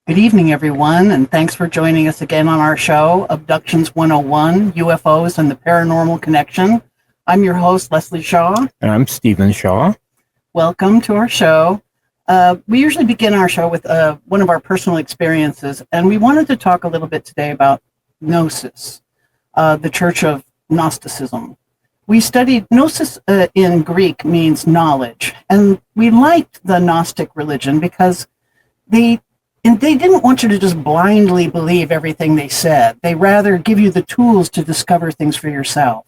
Good evening, everyone, and thanks for joining us again on our show, Abductions 101, UFOs and the Paranormal Connection. I'm your host, Leslie Shaw. And I'm Stephen Shaw. Welcome to our show. We usually begin our show with one of our personal experiences, and we wanted to talk a little bit today about Gnosis, the Church of Gnosticism. We studied Gnosis in Greek means knowledge, and we liked the Gnostic religion because they didn't want you to just blindly believe everything they said. They rather give you the tools to discover things for yourself.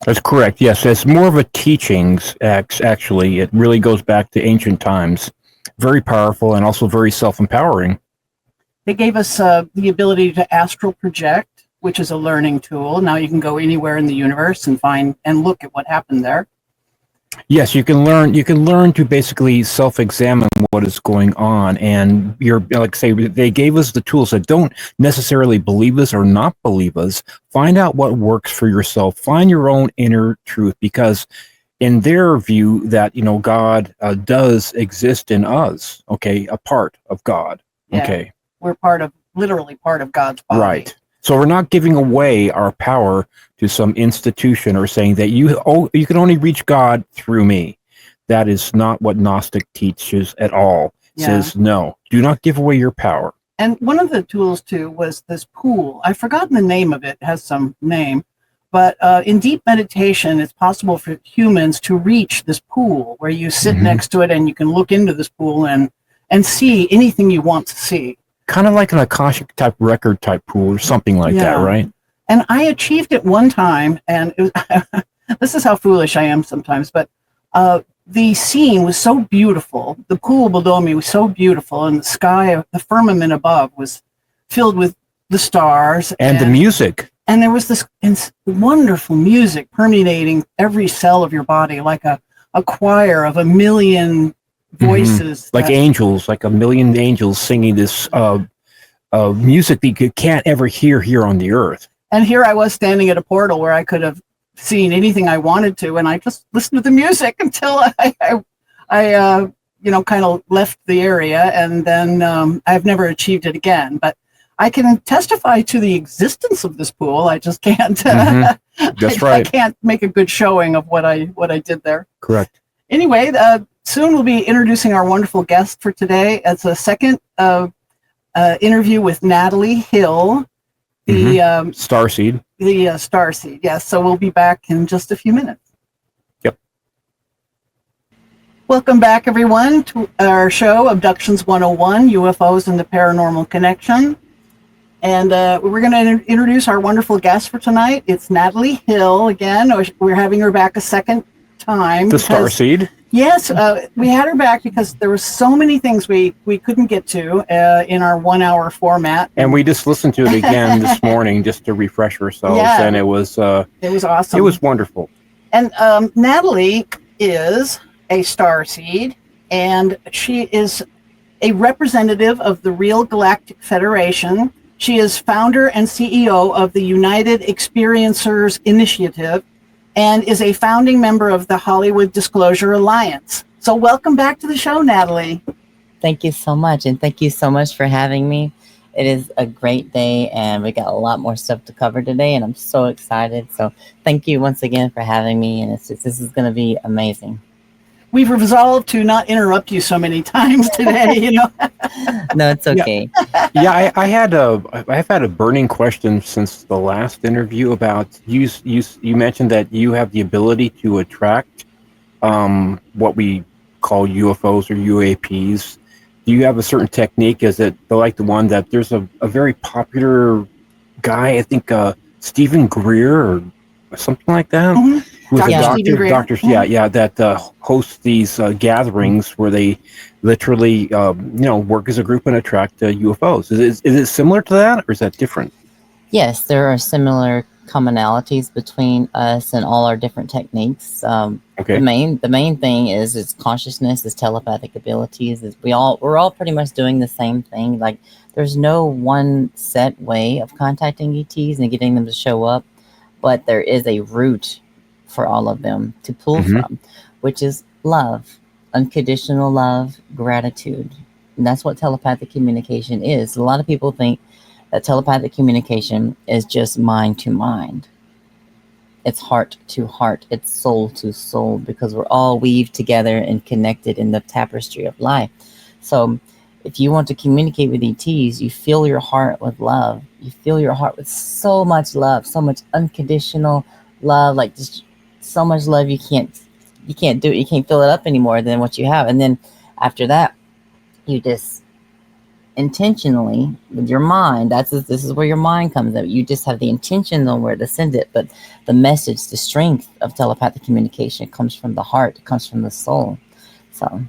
That's correct. Yes, it's more of a teachings, actually. It really goes back to ancient times. Very powerful and also very self-empowering. They gave us the ability to astral project, which is a learning tool. Now you can go anywhere in the universe and find and look at what happened there. Yes, you can learn to basically self-examine what is going on, and they gave us the tools that don't necessarily believe us or not believe us. Find out what works for yourself. Find your own inner truth, because in their view that, God does exist in us, okay, a part of God. Yeah, okay. We're literally part of God's body. Right. So we're not giving away our power to some institution or saying that you can only reach God through me. That is not what Gnostic teaches at all. It says, no, do not give away your power. And one of the tools, too, was this pool. I've forgotten the name of it. It has some name. But in deep meditation, it's possible for humans to reach this pool where you sit next to it and you can look into this pool and see anything you want to see. Kind of like an Akashic type record type pool or something like that, right? And I achieved it one time, and this is how foolish I am sometimes, but the scene was so beautiful. The pool below me was so beautiful, and the sky, the firmament above was filled with the stars. And the music. And there was this wonderful music permeating every cell of your body, like a choir of a million voices. Like angels, like a million angels singing this music that you can't ever hear here on the earth. And here I was standing at a portal where I could have seen anything I wanted to, and I just listened to the music until I kind of left the area, and then I've never achieved it again. But I can testify to the existence of this pool. I just can't. That's right. I can't make a good showing of what I did there. Correct. Anyway, soon we'll be introducing our wonderful guest for today. It's a second interview with Nadalee Hill, the Starseed. The Starseed, yes. So we'll be back in just a few minutes. Yep. Welcome back, everyone, to our show, Abductions 101, UFOs and the Paranormal Connection. And we're going to introduce our wonderful guest for tonight. It's Nadalee Hill again. We're having her back a second time. The Starseed. Yes, we had her back because there were so many things we couldn't get to in our 1 hour format. And we just listened to it again this morning just to refresh ourselves. Yeah. And it was awesome. It was wonderful. And Nadalee is a Starseed, and she is a representative of the real Galactic Federation. She is founder and CEO of the United Experiencers Initiative, and is a founding member of the Hollywood Disclosure Alliance. So welcome back to the show, Nadalee. Thank you so much, and thank you so much for having me. It is a great day, and we got a lot more stuff to cover today, and I'm so excited. So thank you once again for having me, and this is going to be amazing. We've resolved to not interrupt you so many times today, No, it's okay. Yeah, I've had a burning question since the last interview about you mentioned that you have the ability to attract what we call UFOs or UAPs. Do you have a certain technique? Is it like the one that there's a very popular guy, I think Stephen Greer or something like that? Who's a doctor, that hosts these gatherings where they literally, work as a group and attract UFOs. Is it similar to that, or is that different? Yes, there are similar commonalities between us and all our different techniques. Okay. The main thing is its consciousness, its telepathic abilities. We're all pretty much doing the same thing. Like, there's no one set way of contacting ETs and getting them to show up, but there is a route for all of them to pull from, which is love, unconditional love, gratitude. And that's what telepathic communication is. A lot of people think that telepathic communication is just mind to mind. It's heart to heart. It's soul to soul, because we're all weaved together and connected in the tapestry of life. So if you want to communicate with ETs, you fill your heart with love. You fill your heart with so much love, so much unconditional love, like just so much love you can't do it. You can't fill it up anymore than what you have. And then after that, you just intentionally with your mind, this is where your mind comes in. You just have the intention on where to send it, but the message, the strength of telepathic communication comes from the heart, it comes from the soul. So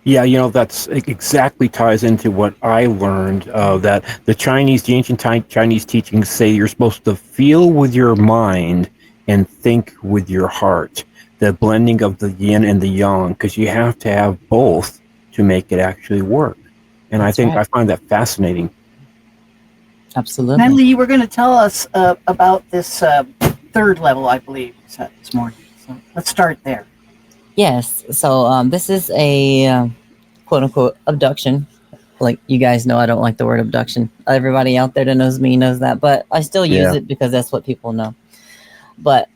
Yeah, that's exactly ties into what I learned, that the ancient Chinese teachings say you're supposed to feel with your mind and think with your heart, the blending of the yin and the yang, because you have to have both to make it actually work. And That's right. I find that fascinating. Absolutely. Natalie, you were going to tell us about this third level, I believe, you said this morning. So let's start there. Yes. So this is a quote unquote abduction. Like, you guys know I don't like the word abduction. Everybody out there that knows me knows that, but I still use it because that's what people know. But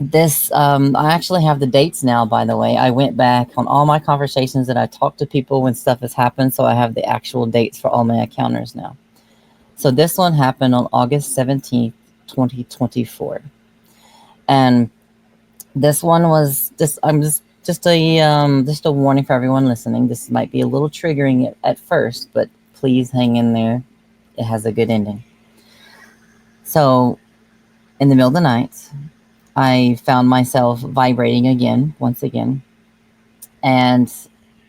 this, I actually have the dates now, by the way. I went back on all my conversations that I talked to people when stuff has happened, so I have the actual dates for all my encounters now. So this one happened on August 17th, 2024. And this one was just a warning for everyone listening. This might be a little triggering at first, but please hang in there. It has a good ending. So in the middle of the night, I found myself vibrating once again, and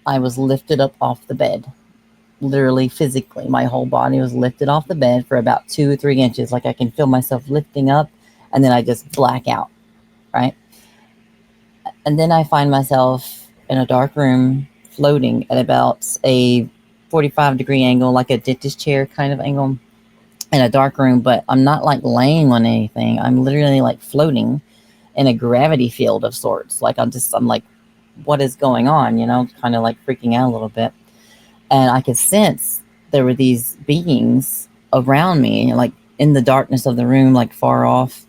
I was lifted up off the bed. Literally, physically, my whole body was lifted off the bed for about 2 or 3 inches. Like, I can feel myself lifting up, and then I just black out, right? And then I find myself in a dark room, floating at about a 45-degree angle, like a dentist chair kind of angle, in a dark room. But I'm not like laying on anything. I'm literally like floating in a gravity field of sorts. Like, I'm like, what is going on? Kind of like freaking out a little bit. And I could sense there were these beings around me, like in the darkness of the room, like far off,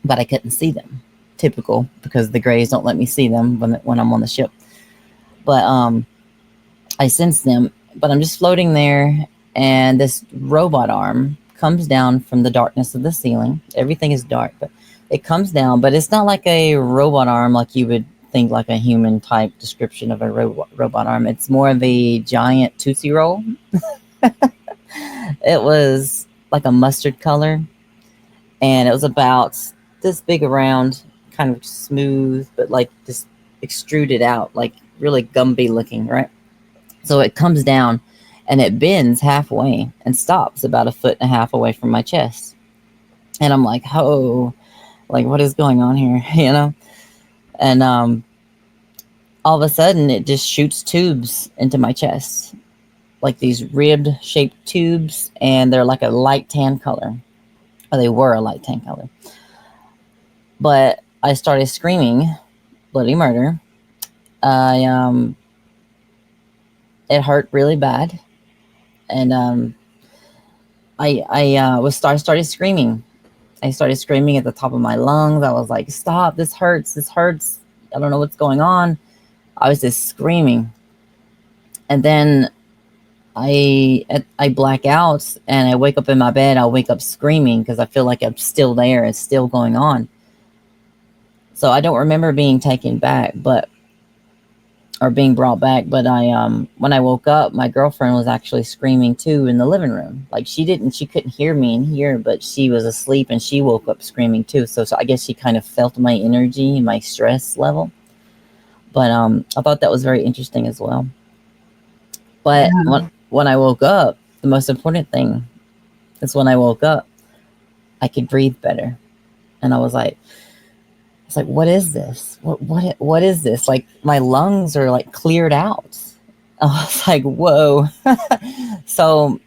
but I couldn't see them. Typical, because the grays don't let me see them when I'm on the ship. But I sense them, but I'm just floating there, and this robot arm comes down from the darkness of the ceiling. Everything is dark, but it comes down, but it's not like a robot arm like you would think, like a human type description of a robot arm. It's more of a giant Tootsie Roll. It was like a mustard color, and it was about this big around, kind of smooth, but like just extruded out, like really Gumby looking, right? So it comes down and it bends halfway and stops about 1.5 feet away from my chest. And I'm like, oh, like, what is going on here? And all of a sudden it just shoots tubes into my chest, like these ribbed shaped tubes, and they're like a light tan color. Or they were a light tan color. But I started screaming bloody murder. It hurt really bad, and I started screaming. I started screaming at the top of my lungs. I was like, "Stop! This hurts! This hurts! I don't know what's going on." I was just screaming, and then I black out, and I wake up in my bed. I wake up screaming because I feel like I'm still there. It's still going on. So I don't remember being taken back, or being brought back. But when I woke up, my girlfriend was actually screaming too in the living room. Like, she couldn't hear me in here, but she was asleep and she woke up screaming too. So I guess she kind of felt my energy, my stress level. But I thought that was very interesting as well. But when I woke up, the most important thing is when I woke up, I could breathe better. And I was like, what is this? What is this? Like, my lungs are like cleared out. I was like, whoa. So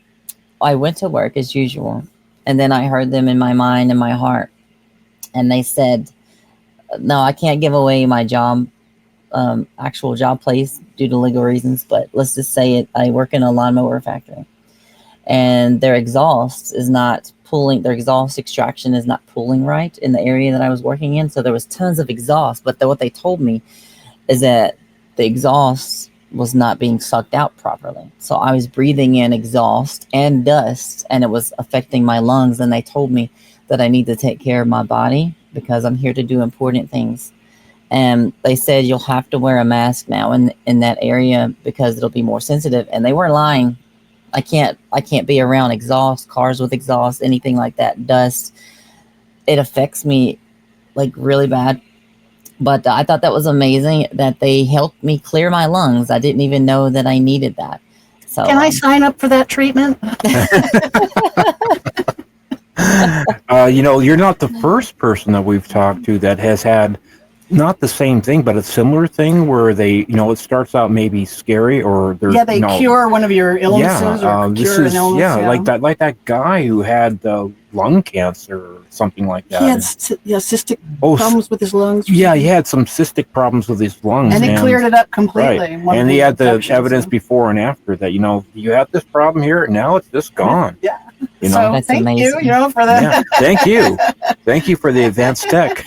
I went to work as usual. And then I heard them in my mind and my heart. And they said, no, I can't give away my job actual job place due to legal reasons, but let's just say it. I work in a lawnmower factory, and their exhaust extraction is not pulling right in the area that I was working in. So there was tons of exhaust, but what they told me is that the exhaust was not being sucked out properly. So I was breathing in exhaust and dust, and it was affecting my lungs. And they told me that I need to take care of my body because I'm here to do important things. And they said you'll have to wear a mask now in that area because it'll be more sensitive. And they weren't lying. I can't be around exhaust, cars with exhaust, anything like that, dust. It affects me like really bad. But I thought that was amazing that they helped me clear my lungs. I didn't even know that I needed that. So can I sign up for that treatment? You're not the first person that we've talked to that has had not the same thing, but a similar thing where they, it starts out maybe scary or they're they cure one of your illnesses or cure an illness. Yeah, like that guy who had lung cancer or something like that. He had cystic problems with his lungs. Yeah, he had some cystic problems with his lungs. And he cleared it up completely. Right. And he had the evidence before and after that, you had this problem here, now it's just gone. Yeah. So that's thank amazing. you, for that. Yeah, thank you. Thank you for the advanced tech.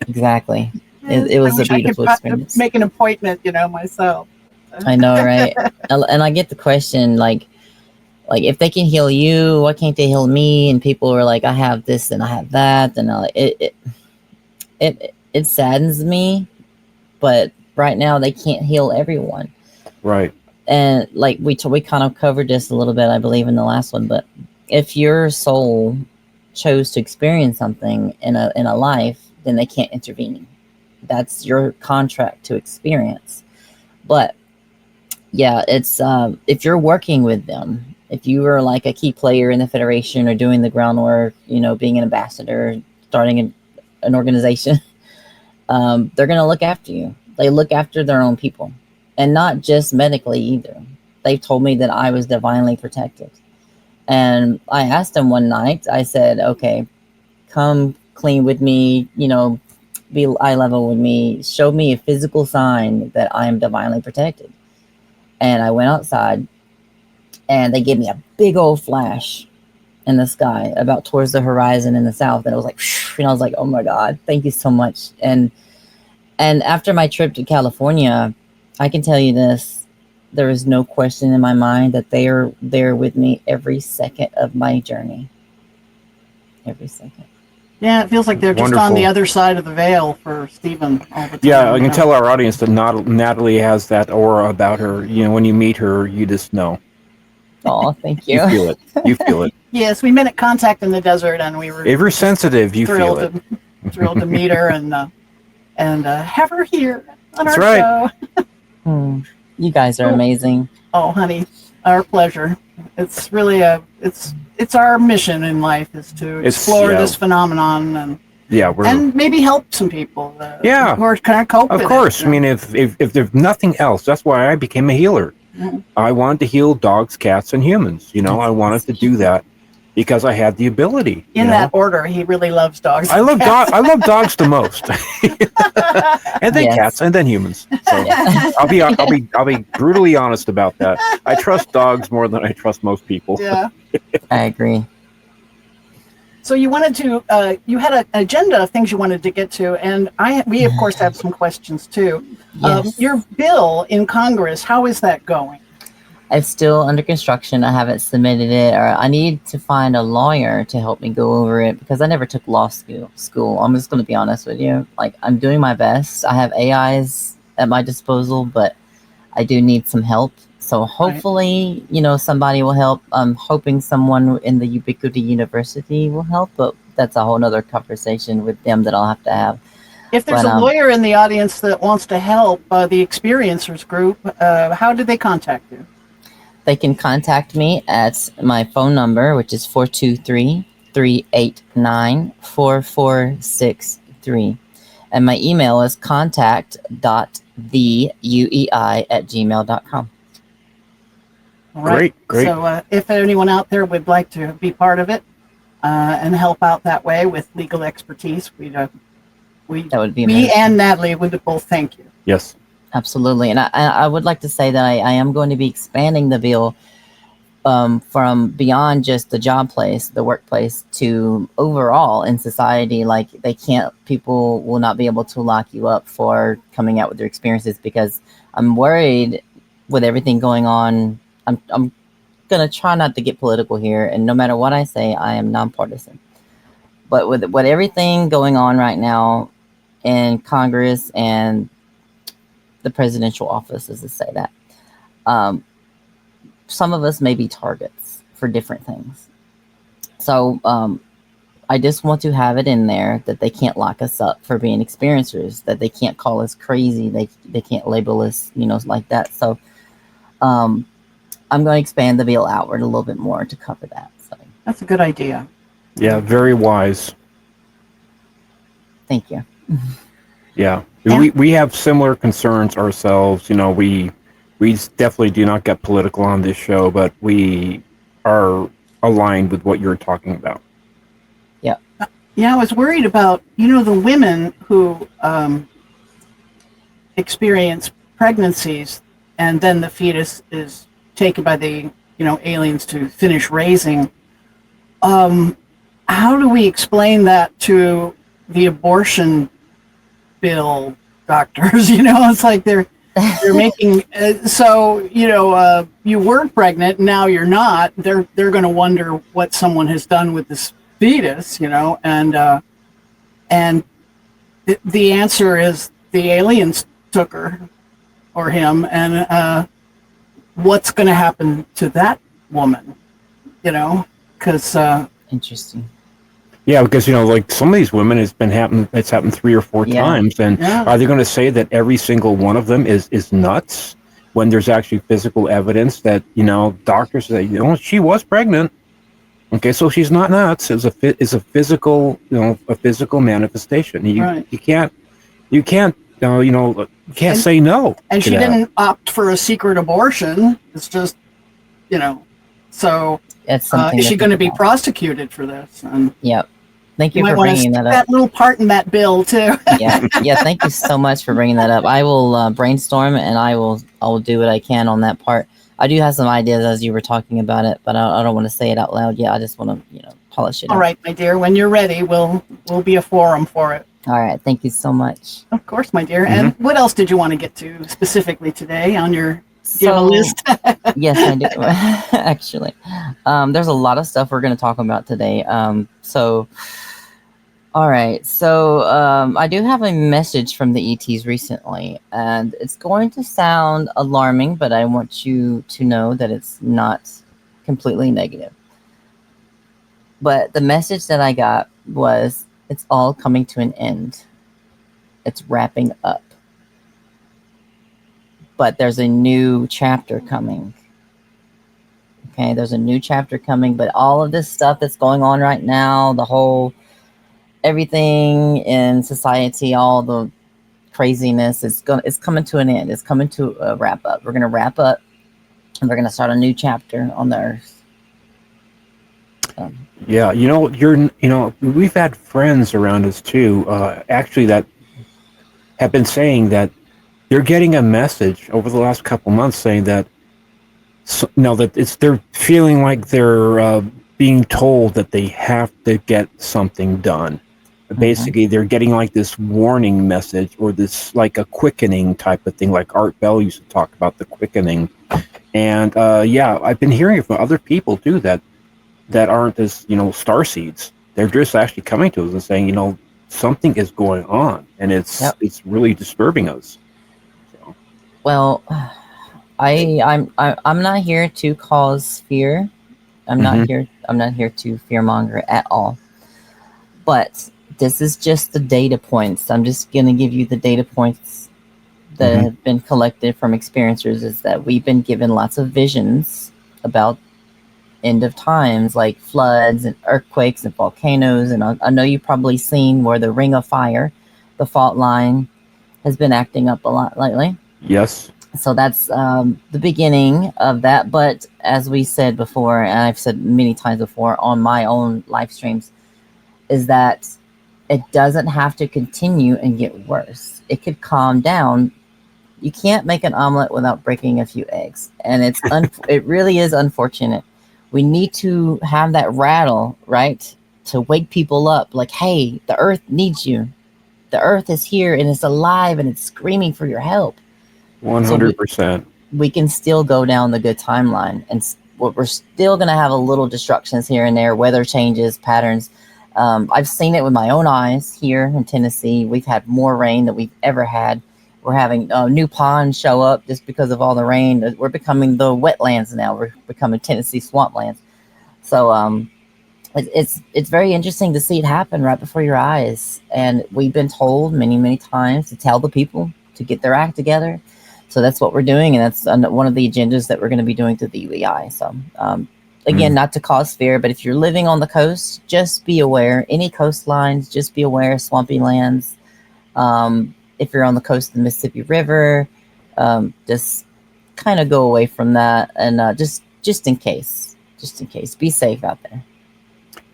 Exactly. It was a beautiful experience. Make an appointment, myself. I know, right? And I get the question, like if they can heal you, why can't they heal me? And people are like, I have this and I have that, and it saddens me. But right now, they can't heal everyone. Right. And like we kind of covered this a little bit, I believe, in the last one. But if your soul chose to experience something in a life, then they can't intervene. That's your contract to experience. But yeah, it's if you're working with them, if you are like a key player in the Federation or doing the groundwork, being an ambassador, starting an organization, they're going to look after you. They look after their own people, and not just medically either. They told me that I was divinely protected. And I asked them one night, I said, okay, come clean with me, be eye level with me, show me a physical sign that I am divinely protected. And I went outside, and they gave me a big old flash in the sky about towards the horizon in the south. And it was like, and I was like, oh my God, thank you so much. And after my trip to California, I can tell you this, there is no question in my mind that they are there with me every second of my journey. Every second. Yeah, it feels like they're Wonderful. Just on the other side of the veil for Stephen all the time. Yeah, I can tell our audience that Nadalee has that aura about her. When you meet her, you just know. Oh, thank you. You feel it. You feel it. Yes, we met at Contact in the Desert, and we were. If you're sensitive, you feel it. Thrilled to meet her and have her here on That's our right. show. You guys are amazing. Oh, honey, our pleasure. It's really it's our mission in life is to explore this phenomenon and maybe help some people. Who are kind of cope with it. Of course. I mean, if there's nothing else, that's why I became a healer. Mm-hmm. I wanted to heal dogs, cats, and humans. I wanted to do that because I had the ability. In that order, he really loves dogs. I love dogs the most, and then cats, and then humans. So I'll be brutally honest about that. I trust dogs more than I trust most people. Yeah, I agree. So you wanted to, you had an agenda of things you wanted to get to, and we of course have some questions too. Yes. Your bill in Congress, how is that going? It's still under construction. I haven't submitted it, or I need to find a lawyer to help me go over it because I never took law school. I'm just going to be honest with you. Like, I'm doing my best. I have AIs at my disposal, but I do need some help. So hopefully, somebody will help. I'm hoping someone in the Ubiquity University will help, but that's a whole nother conversation with them that I'll have to have. If there's a lawyer in the audience that wants to help the Experiencers group, how do they contact you? They can contact me at my phone number, which is 423-389-4463. And my email is contact.theuei@gmail.com. All right. Great. So if anyone out there would like to be part of it and help out that way with legal expertise, that would be amazing. Me and Nadalee would both thank you. Yes. Absolutely. And I would like to say that I am going to be expanding the bill from beyond just the job place, the workplace, to overall in society. Like people will not be able to lock you up for coming out with their experiences, because I'm worried with everything going on. I'm going to try not to get political here. And no matter what I say, I am nonpartisan. But with everything going on right now in Congress and the presidential office, as to say that, some of us may be targets for different things. So I just want to have it in there that they can't lock us up for being experiencers, that they can't call us crazy, they can't label us, like that. So I'm going to expand the bill outward a little bit more to cover that. So That's a good idea. Yeah, very wise. Thank you. Yeah. And- We have similar concerns ourselves. We definitely do not get political on this show, but we are aligned with what you're talking about. Yeah. Yeah, I was worried about, the women who experience pregnancies and then the fetus is taken by the, aliens to finish raising. How do we explain that to the abortion bill doctors? It's like they're making you were pregnant, now you're not. They're going to wonder what someone has done with this fetus, and the answer is the aliens took her or him, and what's going to happen to that woman? Because Interesting. Yeah, because like some of these women, it's happened 3 or 4 times, and are they going to say that every single one of them is nuts when there's actually physical evidence that doctors say she was pregnant? Okay, so she's not nuts. It's a physical manifestation. You can't say no. And she didn't opt for a secret abortion. It's just so. Is she going to be prosecuted for this? Yep. Thank you for bringing that up. That little part in that bill too. Yeah. Thank you so much for bringing that up. I will brainstorm, and I will do what I can on that part. I do have some ideas as you were talking about it, but I don't want to say it out loud yet. I just want to polish it. All right, my dear. When you're ready, we'll be a forum for it. All right. Thank you so much. Of course, my dear. And what else did you want to get to specifically today on your? Do you have a list? Yes, I do. Actually, there's a lot of stuff we're going to talk about today. All right. So I do have a message from the ETs recently, and it's going to sound alarming, but I want you to know that it's not completely negative. But the message that I got was, it's all coming to an end. It's wrapping up. But there's a new chapter coming. Okay, there's a new chapter coming, but all of this stuff that's going on right now, everything in society, all the craziness it's coming to an end. It's coming to a wrap up. We're going to wrap up, and we're going to start a new chapter on the earth. Yeah, we've had friends around us too, actually, that have been saying that they're getting a message over the last couple months saying that they're feeling like they're being told that they have to get something done. Basically, they're getting like this warning message, or this like a quickening type of thing, like Art Bell used to talk about the quickening. And I've been hearing from other people too that aren't as starseeds. They're just actually coming to us and saying, something is going on, and it's really disturbing us. So. Well, I'm not here to cause fear. I'm not here to fearmonger at all. But this is just the data points. I'm just going to give you the data points that have been collected from experiencers, is that we've been given lots of visions about end of times, like floods and earthquakes and volcanoes. And I know you've probably seen where the Ring of Fire, the fault line, has been acting up a lot lately. Yes. So that's the beginning of that. But as we said before, and I've said many times before on my own live streams, is that it doesn't have to continue and get worse. It could calm down you can't make an omelet without breaking a few eggs, and it really is unfortunate. We need to have that rattle, right, to wake people up. Like, hey, the Earth needs you. The Earth is here and it's alive and it's screaming for your help. 100%. We can still go down the good timeline, and we're still going to have a little destructions here and there, weather changes, patterns. I've seen it with my own eyes here in Tennessee. We've had more rain than we've ever had. We're having new ponds show up just because of all the rain. We're becoming the wetlands now. We're becoming Tennessee swamplands. So it's very interesting to see it happen right before your eyes. And we've been told many, many times to tell the people to get their act together. So that's what we're doing, and that's one of the agendas that we're going to be doing through the UEI. So again, not to cause fear, but if you're living on the coast, just be aware. Any coastlines, just be aware. Swampy lands. If you're on the coast of the Mississippi River, just kind of go away from that, and just in case, be safe out there.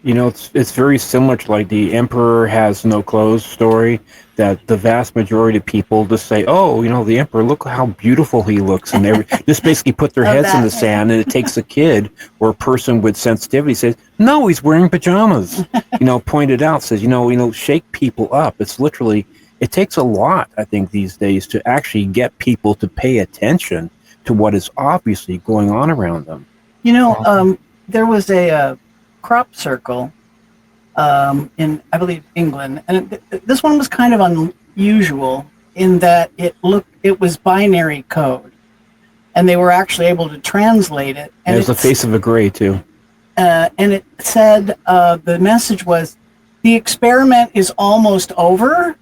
You know, it's very similar to like the emperor has no clothes story, that the vast majority of people just say, oh, you know, the emperor, look how beautiful he looks, and they just basically put their heads in the sand, and it takes a kid or a person with sensitivity says, no, he's wearing pajamas, you know, pointed out, says, you know, shake people up. It's literally, it takes a lot, I think, these days to actually get people to pay attention to what is obviously going on around them. You know, there was a crop circle in, I believe, England, and this one was kind of unusual in that it was binary code, and they were actually able to translate it. And there's the face of a gray too. And it said the message was, the experiment is almost over.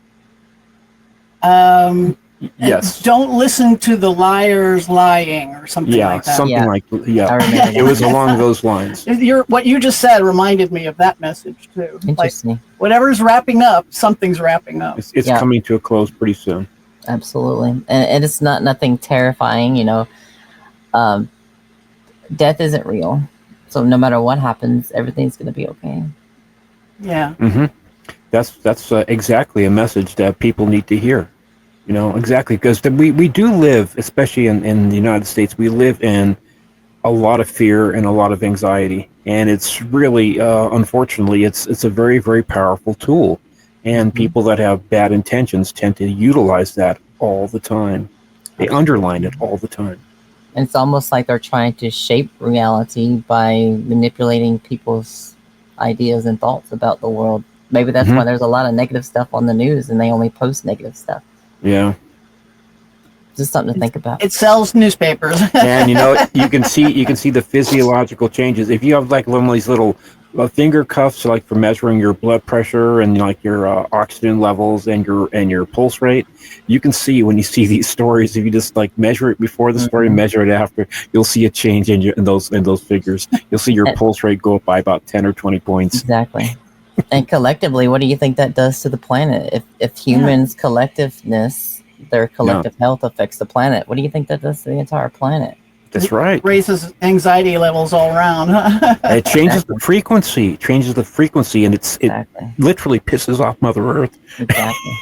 Yes. Don't listen to the liars lying, or something like that. It was along those lines. What you just said reminded me of that message too. Interesting. Like, whatever's wrapping up, something's wrapping up. It's coming to a close pretty soon. Absolutely, and it's nothing terrifying. You know, death isn't real, so no matter what happens, everything's going to be okay. Yeah. Mm-hmm. That's exactly a message that people need to hear. You know, exactly, because we do live, especially in the United States, we live in a lot of fear and a lot of anxiety, and it's really, unfortunately, it's a very, very powerful tool, and people that have bad intentions tend to utilize that all the time. They underline it all the time. And it's almost like they're trying to shape reality by manipulating people's ideas and thoughts about the world. Maybe that's why there's a lot of negative stuff on the news, and they only post negative stuff. Yeah. Just something to think about. It sells newspapers. And you know, you can see the physiological changes. If you have like one of these little finger cuffs, like for measuring your blood pressure and like your oxygen levels and your pulse rate, you can see when you see these stories. If you just like measure it before the story, measure it after, you'll see a change in those figures. You'll see your pulse rate go up by about 10 or 20 points. Exactly. And collectively, what do you think that does to the planet? If humans' collectiveness, their collective health affects the planet, what do you think that does to the entire planet? That's right. It raises anxiety levels all around. It changes the frequency, and it literally pisses off Mother Earth. Exactly.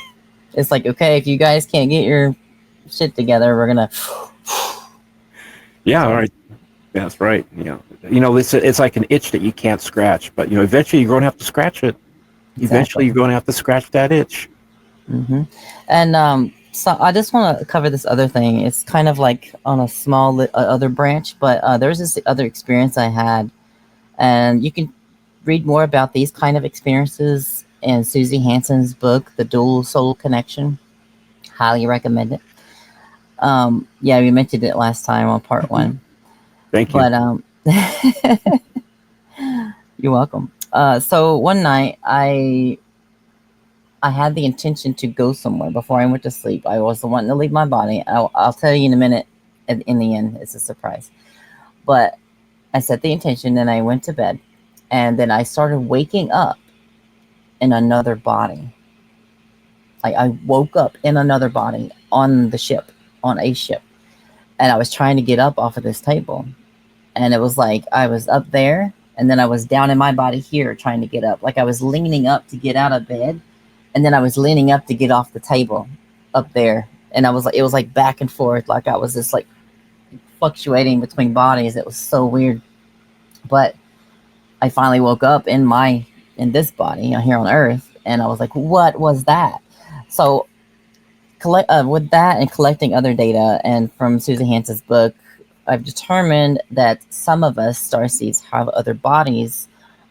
It's like, okay, if you guys can't get your shit together, we're gonna. Yeah, all right. That's right. You know, it's like an itch that you can't scratch, but eventually you're going to have to scratch it. Eventually, you're going to have to scratch that itch. Mm-hmm. And so I just want to cover this other thing. It's kind of like on a small other branch, but there's this other experience I had, and you can read more about these kind of experiences in Susie Hansen's book, The Dual Soul Connection. Highly recommend it. Yeah, we mentioned it last time on part 1. Thank you. But you're welcome. So one night I had the intention to go somewhere before I went to sleep. I was wanting to leave my body. I'll tell you in a minute. In the end, it's a surprise. But I set the intention, and I went to bed, and then I started waking up in another body. I woke up in another body on a ship, and I was trying to get up off of this table. And it was like I was up there, and then I was down in my body here trying to get up. Like I was leaning up to get out of bed, and then I was leaning up to get off the table up there and I was like, it was like back and forth, like I was just like fluctuating between bodies. It was so weird. But I finally woke up in this body, here on Earth, and I was like, what was that? So with that and collecting other data, and from Susie Hans's book, I've determined that some of us starseeds have other bodies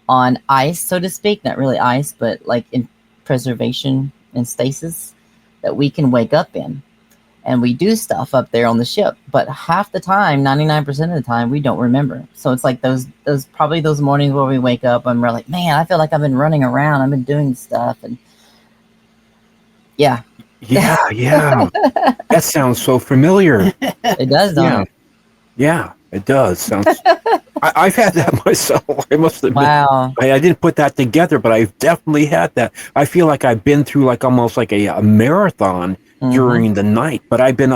on ice, so to speak, not really ice, but like in preservation and stasis that we can wake up in. And we do stuff up there on the ship, but half the time, 99% of the time, we don't remember. So it's like those probably those mornings where we wake up and we're like, man, I feel like I've been running around, I've been doing stuff, and yeah. Yeah. That sounds so familiar. It does, don't it? Yeah, it does. Sounds. I've had that myself. I must admit. Wow. I didn't put that together, but I've definitely had that. I feel like I've been through like almost like a marathon during the night, but I've been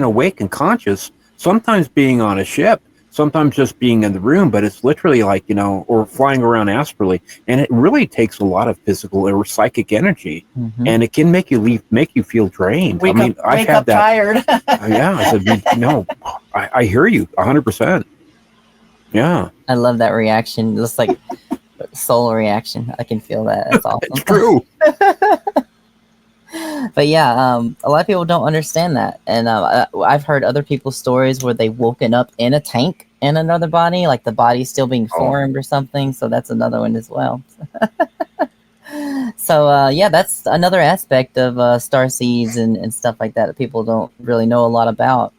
awake and conscious. Sometimes being on a ship, sometimes just being in the room. But it's literally like, or flying around astrally, and it really takes a lot of physical or psychic energy, and it can make you feel drained. I've had that. Tired. Yeah, I said, no, I hear you 100%. Yeah, I love that reaction. It's like soul reaction. I can feel that. That's awesome. It's true. But yeah, a lot of people don't understand that, and I've heard other people's stories where they've woken up in a tank in another body, like the body's still being formed or something. So that's another one as well. So yeah, that's another aspect of starseeds and stuff like that people don't really know a lot about.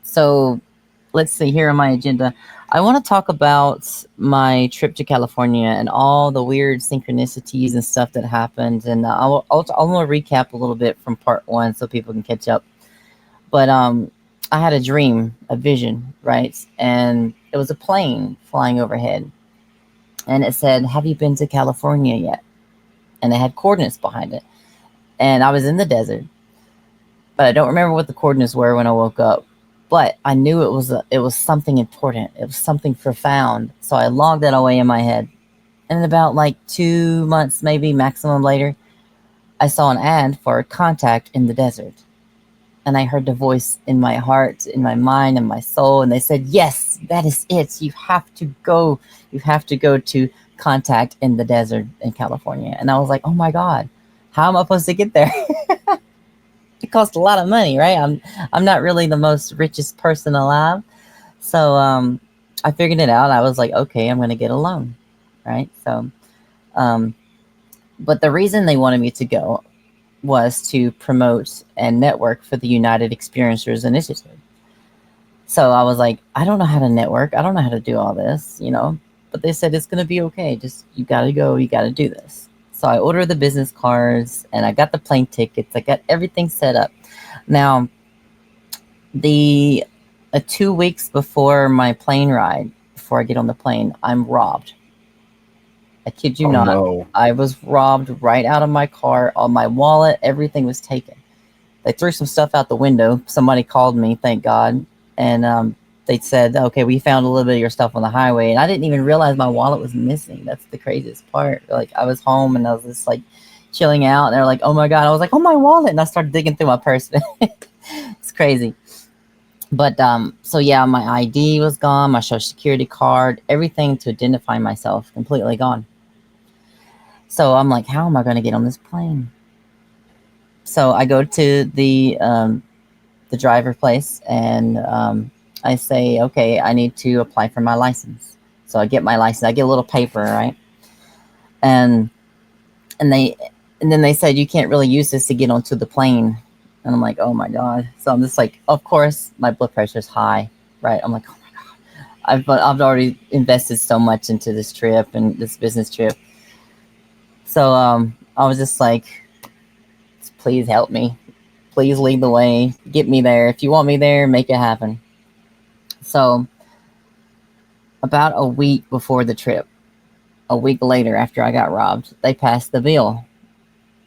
So let's see here on my agenda. I want to talk about my trip to California and all the weird synchronicities and stuff that happened. And I'll want to recap a little bit from part 1 so people can catch up. But I had a dream, a vision, right? And it was a plane flying overhead. And it said, have you been to California yet? And it had coordinates behind it. And I was in the desert. But I don't remember what the coordinates were when I woke up. But I knew it was something important. It was something profound. So I logged that away in my head. And about like 2 months, maybe maximum later, I saw an ad for a contact in the desert. And I heard the voice in my heart, in my mind, and my soul. And they said, yes, that is it. You have to go. You have to go to contact in the desert in California. And I was like, oh my God, how am I supposed to get there? It costs a lot of money, right? I'm not really the most richest person alive. So I figured it out. I was like, okay, I'm going to get a loan, right? So, but the reason they wanted me to go was to promote and network for the United Experiencers Initiative. So I was like, I don't know how to network. I don't know how to do all this, but they said, it's going to be okay. Just, you got to go. You got to do this. So I ordered the business cards and I got the plane tickets. I got everything set up. Now, 2 weeks before my plane ride, before I get on the plane, I'm robbed. I kid you not. No. I was robbed right out of my car. All my wallet, everything was taken. They threw some stuff out the window. Somebody called me, thank God. And they said, okay, we found a little bit of your stuff on the highway. And I didn't even realize my wallet was missing. That's the craziest part. Like, I was home and I was just like chilling out. And they're like, oh my God. I was like, oh, my wallet. And I started digging through my purse. It's crazy. But so yeah, my ID was gone. My social security card, everything to identify myself, completely gone. So I'm like, how am I going to get on this plane? So I go to the driver place and I say, okay, I need to apply for my license. So I get my license. I get a little paper, right? And then they said, you can't really use this to get onto the plane. And I'm like, oh my God. So I'm just like, of course, my blood pressure is high, right? I'm like, oh my God. I've already invested so much into this trip and this business trip. So I was just like, please help me. Please lead the way. Get me there. If you want me there, make it happen. So about a week before the trip, a week later after I got robbed, they passed the bill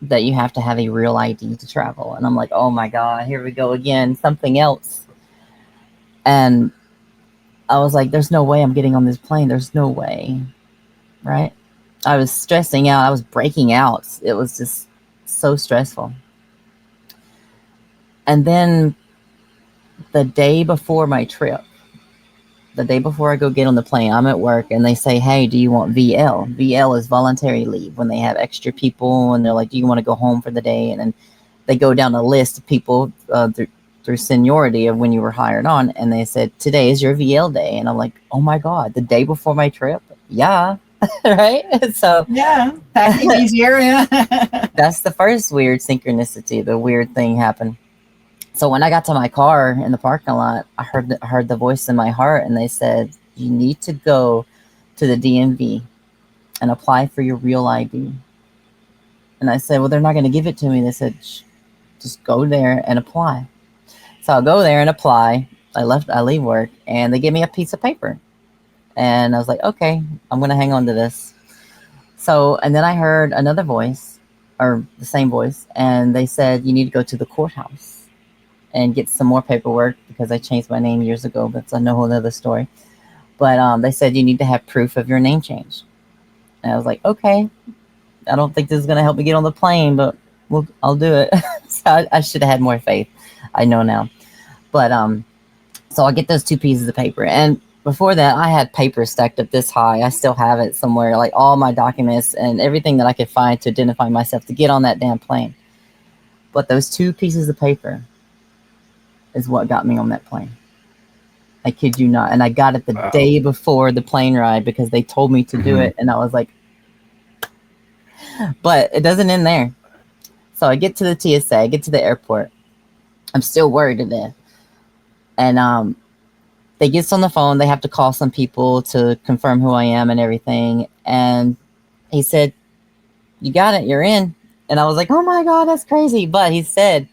that you have to have a real ID to travel. And I'm like, oh my God, here we go again, something else. And I was like, there's no way I'm getting on this plane. There's no way, right? I was stressing out. I was breaking out. It was just so stressful. And then the day before my trip, the day before I go get on the plane, I'm at work and they say, hey, do you want VL? VL is voluntary leave, when they have extra people and they're like, do you want to go home for the day? And then they go down a list of people through seniority of when you were hired on. And they said, today is your VL day. And I'm like, oh my God, the day before my trip? Yeah. Right? So Yeah, packing easier. Yeah. that's the first weird synchronicity. The weird thing happened. So when I got to my car in the parking lot, I heard the voice in my heart, and they said, you need to go to the DMV and apply for your real ID. And I said, well, they're not going to give it to me. They said, just go there and apply. So I'll go there and apply. I leave work, and they give me a piece of paper. And I was like, okay, I'm going to hang on to this. So, and then I heard another voice, or the same voice, and they said, you need to go to the courthouse and get some more paperwork, because I changed my name years ago, but it's a whole other story. But they said you need to have proof of your name change. And I was like, okay, I don't think this is going to help me get on the plane, but I'll do it. So I should have had more faith. I know now. But so I get those 2 pieces of paper. And before that, I had paper stacked up this high. I still have it somewhere, like all my documents and everything that I could find to identify myself to get on that damn plane. But those 2 pieces of paper is what got me on that plane. I kid you not. And I got it the day before the plane ride, because they told me to do it. And I was like, but it doesn't end there. So I get to the TSA, I get to the airport. I'm still worried to death. And they get on the phone. They have to call some people to confirm who I am and everything. And he said, you got it, you're in. And I was like, oh my God, that's crazy. But he said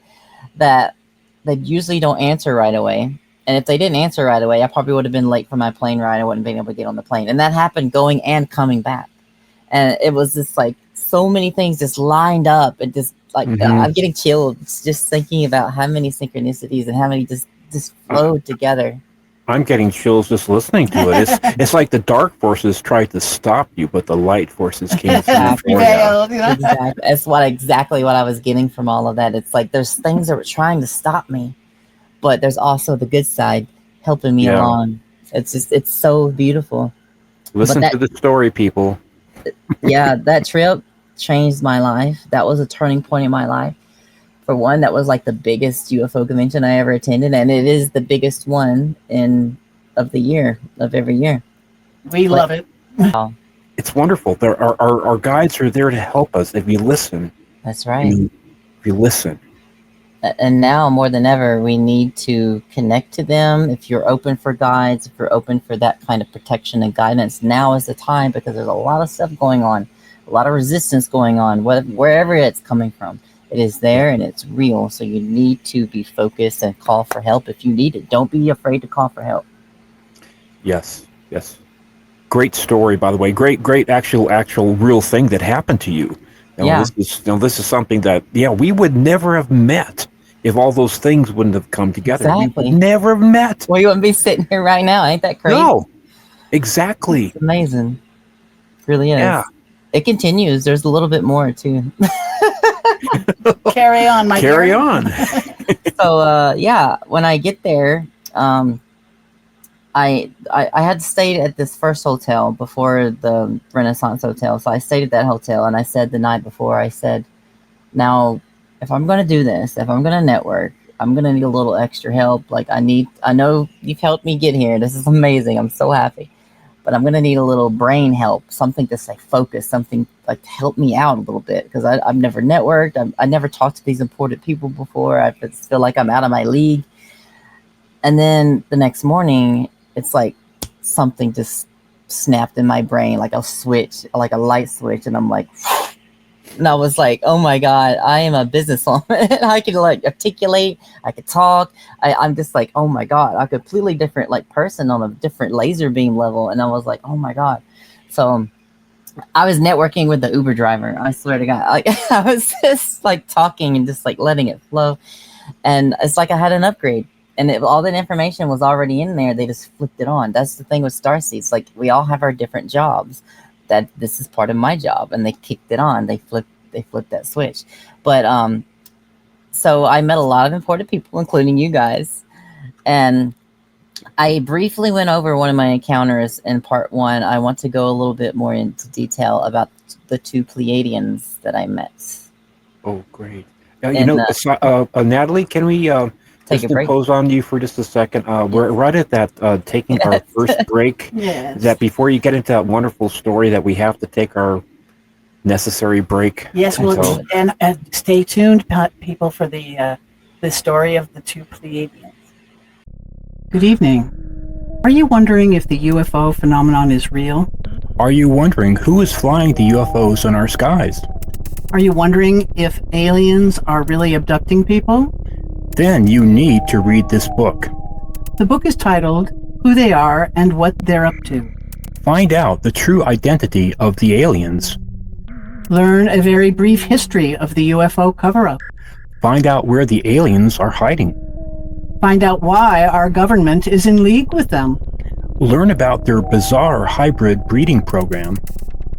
that they usually don't answer right away. And if they didn't answer right away, I probably would have been late for my plane ride. I wouldn't have been able to get on the plane. And that happened going and coming back. And it was just like so many things just lined up. And just like, I'm getting chilled just thinking about how many synchronicities and how many just flowed together. I'm getting chills just listening to it. It's like the dark forces tried to stop you, but the light forces came through for you. Exactly. That's exactly what I was getting from all of that. It's like there's things that were trying to stop me, but there's also the good side helping me along. It's so beautiful. Listen to the story, people. Yeah, that trip changed my life. That was a turning point in my life. For one, that was like the biggest UFO convention I ever attended, and it is the biggest one of every year. We love it. It's wonderful. Our guides are there to help us if you listen. That's right. If you listen. And now more than ever, we need to connect to them. If you're open for guides, if you're open for that kind of protection and guidance, now is the time, because there's a lot of stuff going on, a lot of resistance going on, wherever it's coming from. It is there and it's real. So you need to be focused and call for help if you need it. Don't be afraid to call for help. Yes. Great story, by the way. Great actual real thing that happened to you. This is something that we would never have met if all those things wouldn't have come together. Exactly. We would never have met. Well, you wouldn't be sitting here right now. Ain't that crazy? No. Exactly. It's amazing. It really is. Yeah. It continues. There's a little bit more too. Carry on, my Carry on. So when I get there, I had stayed at this first hotel before the Renaissance Hotel. So I stayed at that hotel, and I said the night before, I said, now, if I'm going to do this, if I'm going to network, I'm going to need a little extra help. Like I know you've helped me get here. This is amazing. I'm so happy. But I'm going to need a little brain help, something to say focus, something like to help me out a little bit, because I've never networked. I never talked to these important people before. I just feel like I'm out of my league. And then the next morning, it's like something just snapped in my brain, like a switch, like a light switch. And I'm like, and I was like, oh my God, I am a businesswoman. I can like articulate, I could talk. I'm just like, oh my God, a completely different like person on a different laser beam level. And I was like, oh my God. So I was networking with the Uber driver. I swear to God, like I was just like talking and just like letting it flow. And it's like I had an upgrade. And all that information was already in there. They just flipped it on. That's the thing with Starseeds. Like we all have our different jobs. That this is part of my job, and they kicked it on. They flipped that switch. But So I met a lot of important people, including you guys. And I briefly went over one of my encounters in part one. I want to go a little bit more into detail about the two Pleiadians that I met. Oh, great. And Natalie, can we take just a break. impose on you for just a second? We're right at that taking our first break. Yes. That before you get into that wonderful story, that we have to take our necessary break. Yes, well, So, and stay tuned, people, for the story of the two Pleiadians. Good evening. Are you wondering if the UFO phenomenon is real? are you wondering who is flying the UFOs in our skies? Are you wondering if aliens are really abducting people? Then you need to read this book. The book is titled Who They Are and What They're Up to. Find out the true identity of the aliens. Learn a very brief history of the UFO cover-up. Find out where the aliens are hiding. Find out why our government is in league with them. Learn about their bizarre hybrid breeding program.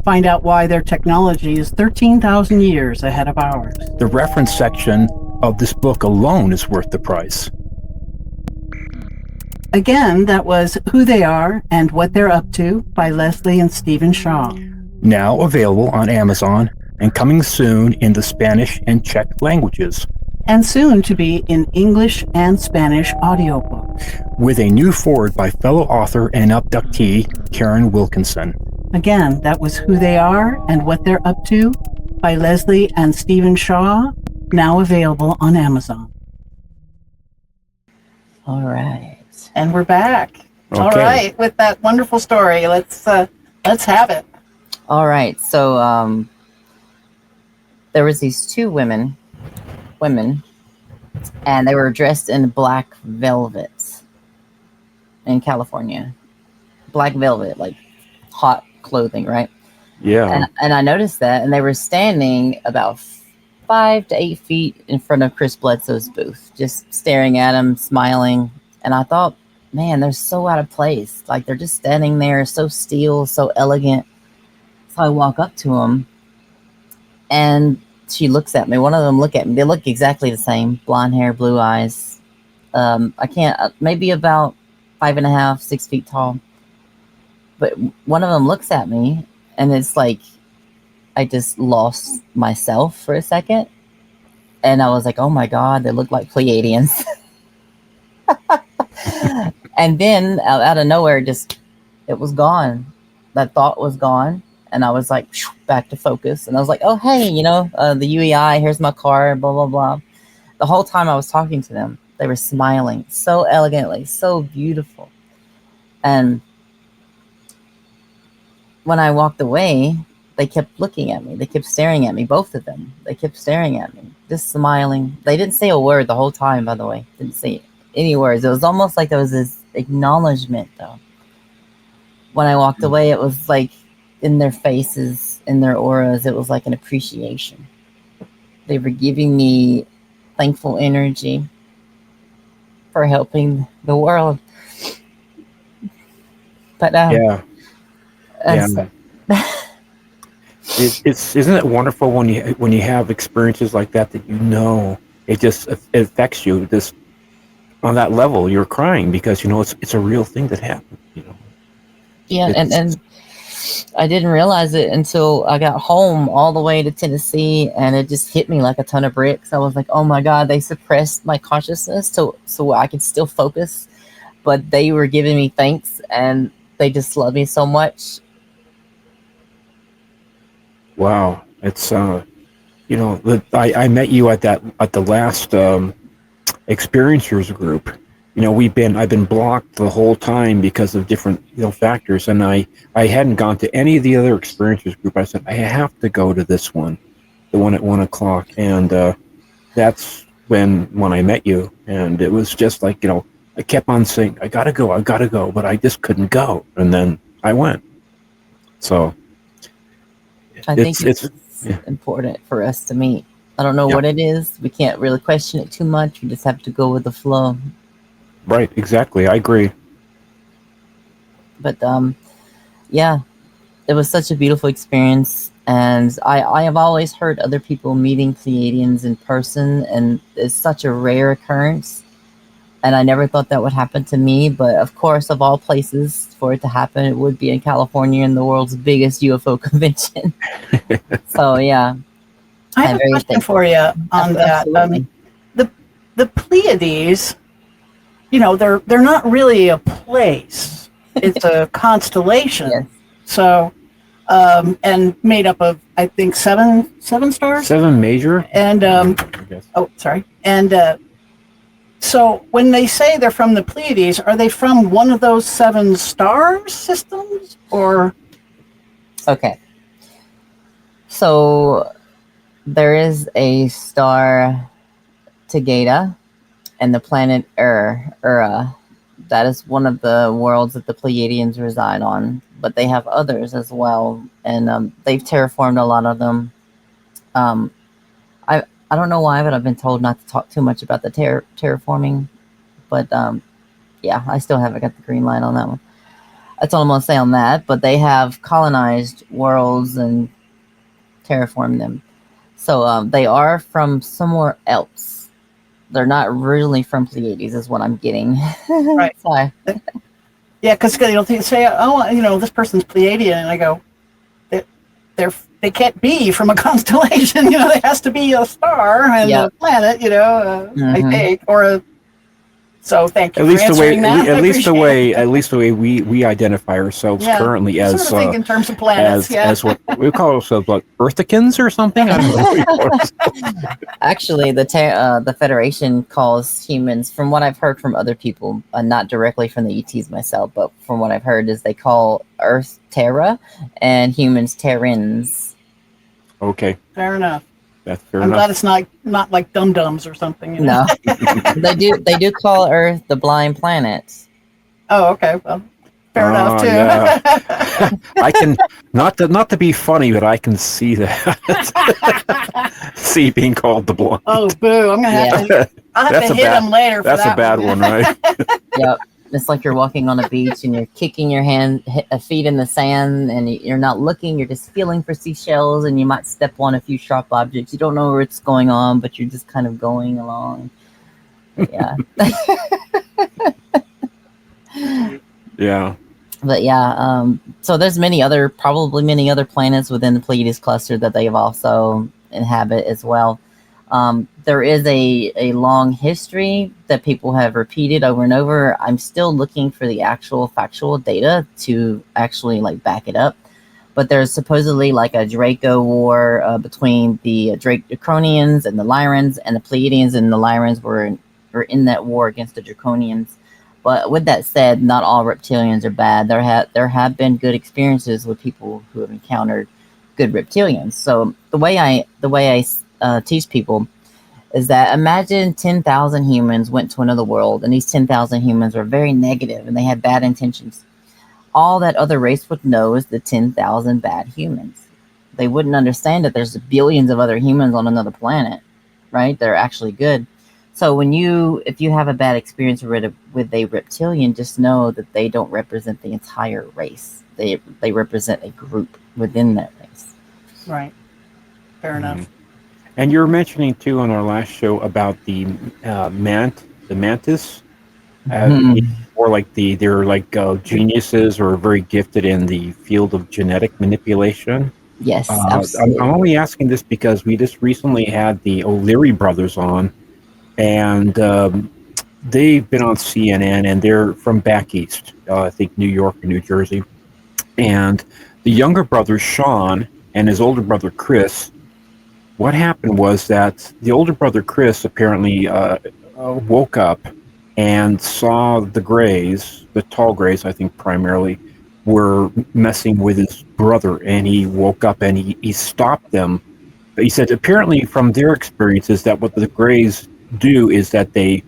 Find out why their technology is 13,000 years ahead of ours. The reference section of this book alone is worth the price. Again, that was Who They Are and What They're Up to by Leslie and Stephen Shaw. Now available on Amazon and coming soon in the Spanish and Czech languages. And soon to be in English and Spanish audiobooks. With a new foreword by fellow author and abductee Karen Wilkinson. Again, that was Who They Are and What They're Up to by Leslie and Stephen Shaw, now available on Amazon. All right. And we're back. Okay. All right, with that wonderful story, let's have it. All right. So there was these two women, and they were dressed in black velvet in California. Black velvet, like hot clothing, right? Yeah. And I noticed that, and they were standing about 5 to 8 feet in front of Chris Bledsoe's booth, just staring at him, smiling. And I thought, man, they're so out of place. Like, they're just standing there, so still, so elegant. So I walk up to them, and she looks at me. One of them look at me. They look exactly the same. Blonde hair, blue eyes. Maybe about 5.5, 6 feet tall. But one of them looks at me, and it's like I just lost myself for a second. And I was like, oh my God, they look like Pleiadians. And then out of nowhere, it was gone. That thought was gone. And I was like, back to focus. And I was like, oh, hey, the UEI, here's my card, blah, blah, blah. The whole time I was talking to them, they were smiling so elegantly, so beautiful. And when I walked away, they kept looking at me. They kept staring at me, both of them. They kept staring at me, just smiling. They didn't say a word the whole time, by the way. Didn't say any words. It was almost like there was this acknowledgement, though. When I walked away, it was like in their faces, in their auras, it was like an appreciation. They were giving me thankful energy for helping the world. But yeah. Isn't it wonderful when you have experiences like that it just it affects you just on that level. You're crying because it's a real thing that happened. Yeah, and I didn't realize it until I got home all the way to Tennessee, and it just hit me like a ton of bricks. I was like, oh my God, they suppressed my consciousness so I could still focus, but they were giving me thanks, and they just love me so much. Wow, it's I met you at the last experiencers group. I've been blocked the whole time because of different factors, and I hadn't gone to any of the other experiencers group. I said I have to go to this one, the one at 1:00, and that's when I met you, and it was just like I kept on saying I gotta go, but I just couldn't go, and then I went. So I think it's important for us to meet. I don't know what it is. We can't really question it too much. We just have to go with the flow. Right, exactly. I agree. But yeah, it was such a beautiful experience, And I have always heard other people meeting Pleiadians in person, and it's such a rare occurrence. And I never thought that would happen to me. But of course, of all places for it to happen, it would be in California, in the world's biggest UFO convention. So yeah, I have a question for you on that. The Pleiades, you know, they're not really a place; it's a constellation. Yes. So, and made up of, I think, seven stars. 7 major. And I guess. oh, sorry. And so when they say they're from the Pleiades, are they from one of those 7 star systems, or? Okay. So there is a star Tegeta and the planet Ura. That is one of the worlds that the Pleiadians reside on, but they have others as well, and they've terraformed a lot of them. I don't know why, but I've been told not to talk too much about the terraforming, but yeah, I still haven't got the green light on that one. That's all I'm going to say on that, but they have colonized worlds and terraformed them. So they are from somewhere else. They're not really from Pleiades, is what I'm getting. Right. Sorry. Yeah, because they'll say, oh, you know, this person's Pleiadian, and I go, they can't be from a constellation. You know, there has to be a star and a planet. You know, I think, or a. So thank you. At least the way we identify ourselves currently as sort of think in terms of planets, as what we call ourselves, like Earthicans or something. I don't know. Actually, the Federation calls humans, from what I've heard from other people, not directly from the ETs myself, but from what I've heard, is they call Earth Terra and humans Terrans. Okay. Fair enough. That's fair I'm enough. glad it's not like dum-dums or something. You know? No, they do call Earth the blind planet. Oh, okay. Well, fair enough too. Yeah. I can not to be funny, but I can see that. See being called the blind. Oh, boo! I'm gonna have to. I'll have to hit him later. That's a bad one, right? Yep. It's like you're walking on a beach and you're kicking your feet in the sand, and you're not looking. You're just feeling for seashells, and you might step on a few sharp objects. You don't know where it's going on, but you're just kind of going along. But yeah. Yeah. But yeah, so there's probably many other planets within the Pleiades cluster that they also inhabit as well. There is a long history that people have repeated over and over. I'm still looking for the actual factual data to actually like back it up. But there's supposedly like a Draco war between the Draconians and the Lyrans, and the Pleiadians and the Lyrans were in that war against the Draconians. But with that said, not all reptilians are bad. There have been good experiences with people who have encountered good reptilians. So the way I teach people is that imagine 10,000 humans went to another world, and these 10,000 humans were very negative and they had bad intentions. All that other race would know is the 10,000 bad humans. They wouldn't understand that there's billions of other humans on another planet, right? They're actually good. So if you have a bad experience with a reptilian, just know that they don't represent the entire race. They represent a group within that race. Right. Fair enough. And you were mentioning too on our last show about the mantis, or like they're like geniuses or very gifted in the field of genetic manipulation. Yes, absolutely. I'm only asking this because we just recently had the O'Leary brothers on, and they've been on CNN, and they're from back east, I think New York or New Jersey, and the younger brother Sean and his older brother Chris. What happened was that the older brother Chris apparently woke up and saw the Greys, the tall Greys, I think primarily, were messing with his brother, and he woke up and he stopped them. But he said apparently from their experiences that what the Greys do is that they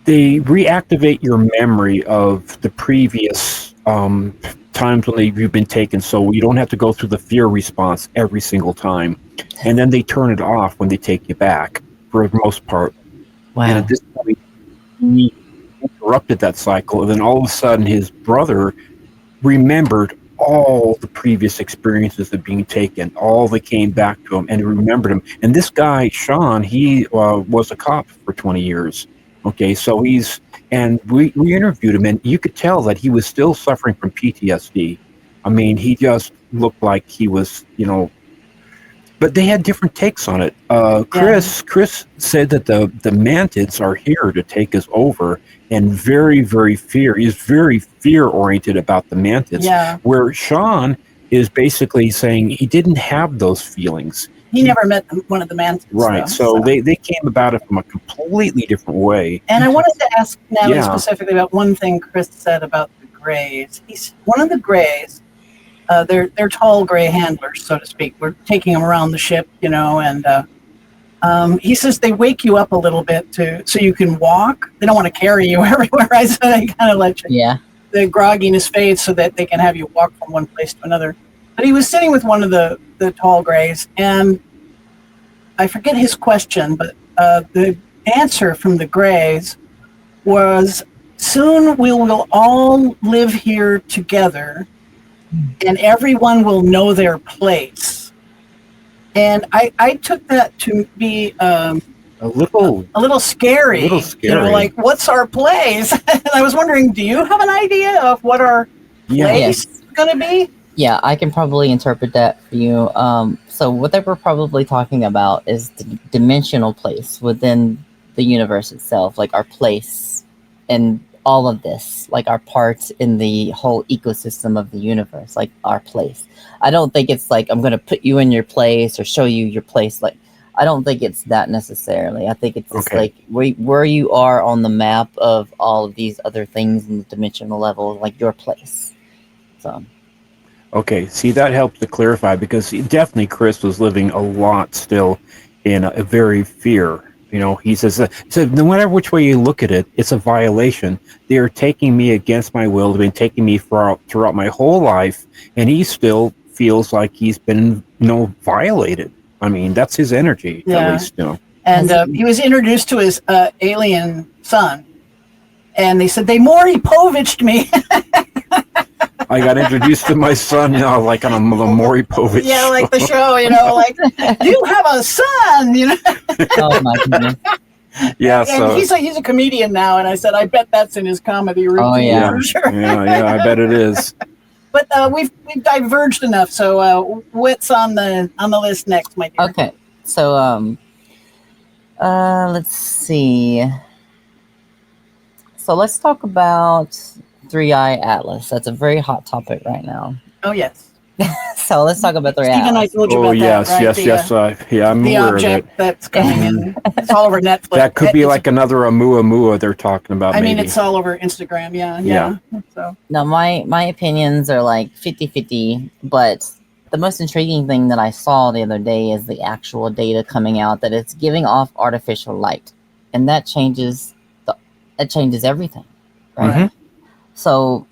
reactivate your memory of the previous times when you've been taken, so you don't have to go through the fear response every single time. And then they turn it off when they take you back, for the most part. Wow. And at this point, he interrupted that cycle, and then all of a sudden his brother remembered all the previous experiences of being taken, all that came back to him, and he remembered him. And this guy, Sean, he was a cop for 20 years. Okay, so and we interviewed him, and you could tell that he was still suffering from PTSD. I mean, he just looked like he was, but they had different takes on it. Chris said that the mantids are here to take us over, and he's very fear oriented about the mantids. Yeah. Where Sean is basically saying he didn't have those feelings. He never met one of the mantids. Right. So they came about it from a completely different way. And I wanted to ask Natalie specifically about one thing Chris said about the Greys. He's one of the Greys. They're tall gray handlers, so to speak. We're taking them around the ship, and he says they wake you up a little bit so you can walk. They don't want to carry you everywhere. I said they kind of let the grogginess fade so that they can have you walk from one place to another. But he was sitting with one of the tall grays, and I forget his question, but the answer from the grays was, soon we will all live here together, and everyone will know their place. And I took that to be a little scary. Like, what's our place? And I was wondering, do you have an idea of what our place is going to be? Yeah, I can probably interpret that for you. So what they were probably talking about is the dimensional place within the universe itself, like our place and all of this, like our part in the whole ecosystem of the universe, like our place. I don't think it's like I'm going to put you in your place or show you your place. Like, I don't think it's that necessarily. I think it's just like where you are on the map of all of these other things in the dimensional level, like your place. So. Okay, see, that helps to clarify, because definitely Chris was living a lot still in a very fear. He says, no matter which way you look at it, it's a violation. They are taking me against my will. They've been taking me throughout my whole life, and he still feels like he's been, violated. I mean, that's his energy, at least, And he was introduced to his alien son, and they said, they Maury Poviched me. I got introduced to my son, like on a Maury Povich. Yeah, like the show, like, you have a son, Oh my goodness. Yeah, and so he's a comedian now, and I said, I bet that's in his comedy routine. Oh yeah, for sure. yeah, I bet it is. But we've diverged enough. So what's on the list next, my dear? Okay, so let's see. So let's talk about Three-Eye Atlas. That's a very hot topic right now. Oh, yes. So let's talk about Three-Eye Steve and I Atlas. told you about yes, that, right? yes. I'm the aware object of it. that's coming in. It's all over Netflix. That could be like another Oumuamua they're talking about. I mean, maybe. it's all over Instagram. Yeah. So Now, my opinions are like 50-50, but the most intriguing thing that I saw the other day is the actual data coming out that it's giving off artificial light, and that changes everything, right? Mm-hmm. So,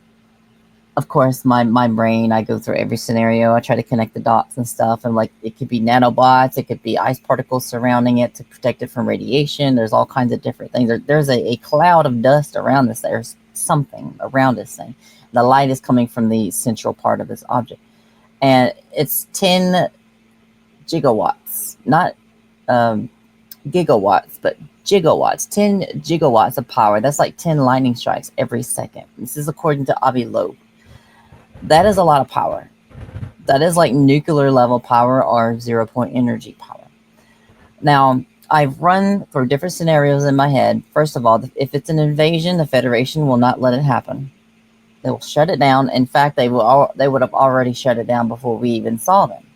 of course, my brain, I go through every scenario. I try to connect the dots and stuff. And like, it could be nanobots. It could be ice particles surrounding it to protect it from radiation. There's all kinds of different things. There's a cloud of dust around this. There's something around this thing. The light is coming from the central part of this object. And it's 10 gigawatts, not gigawatts, but gigawatts, 10 gigawatts of power. That's like 10 lightning strikes every second. This is according to Avi Loeb. That is a lot of power. That is like nuclear level power or 0-point energy power. Now, I've run through different scenarios in my head. First of all, if it's an invasion, the Federation will not let it happen. They will shut it down. In fact, they would have already shut it down before we even saw them.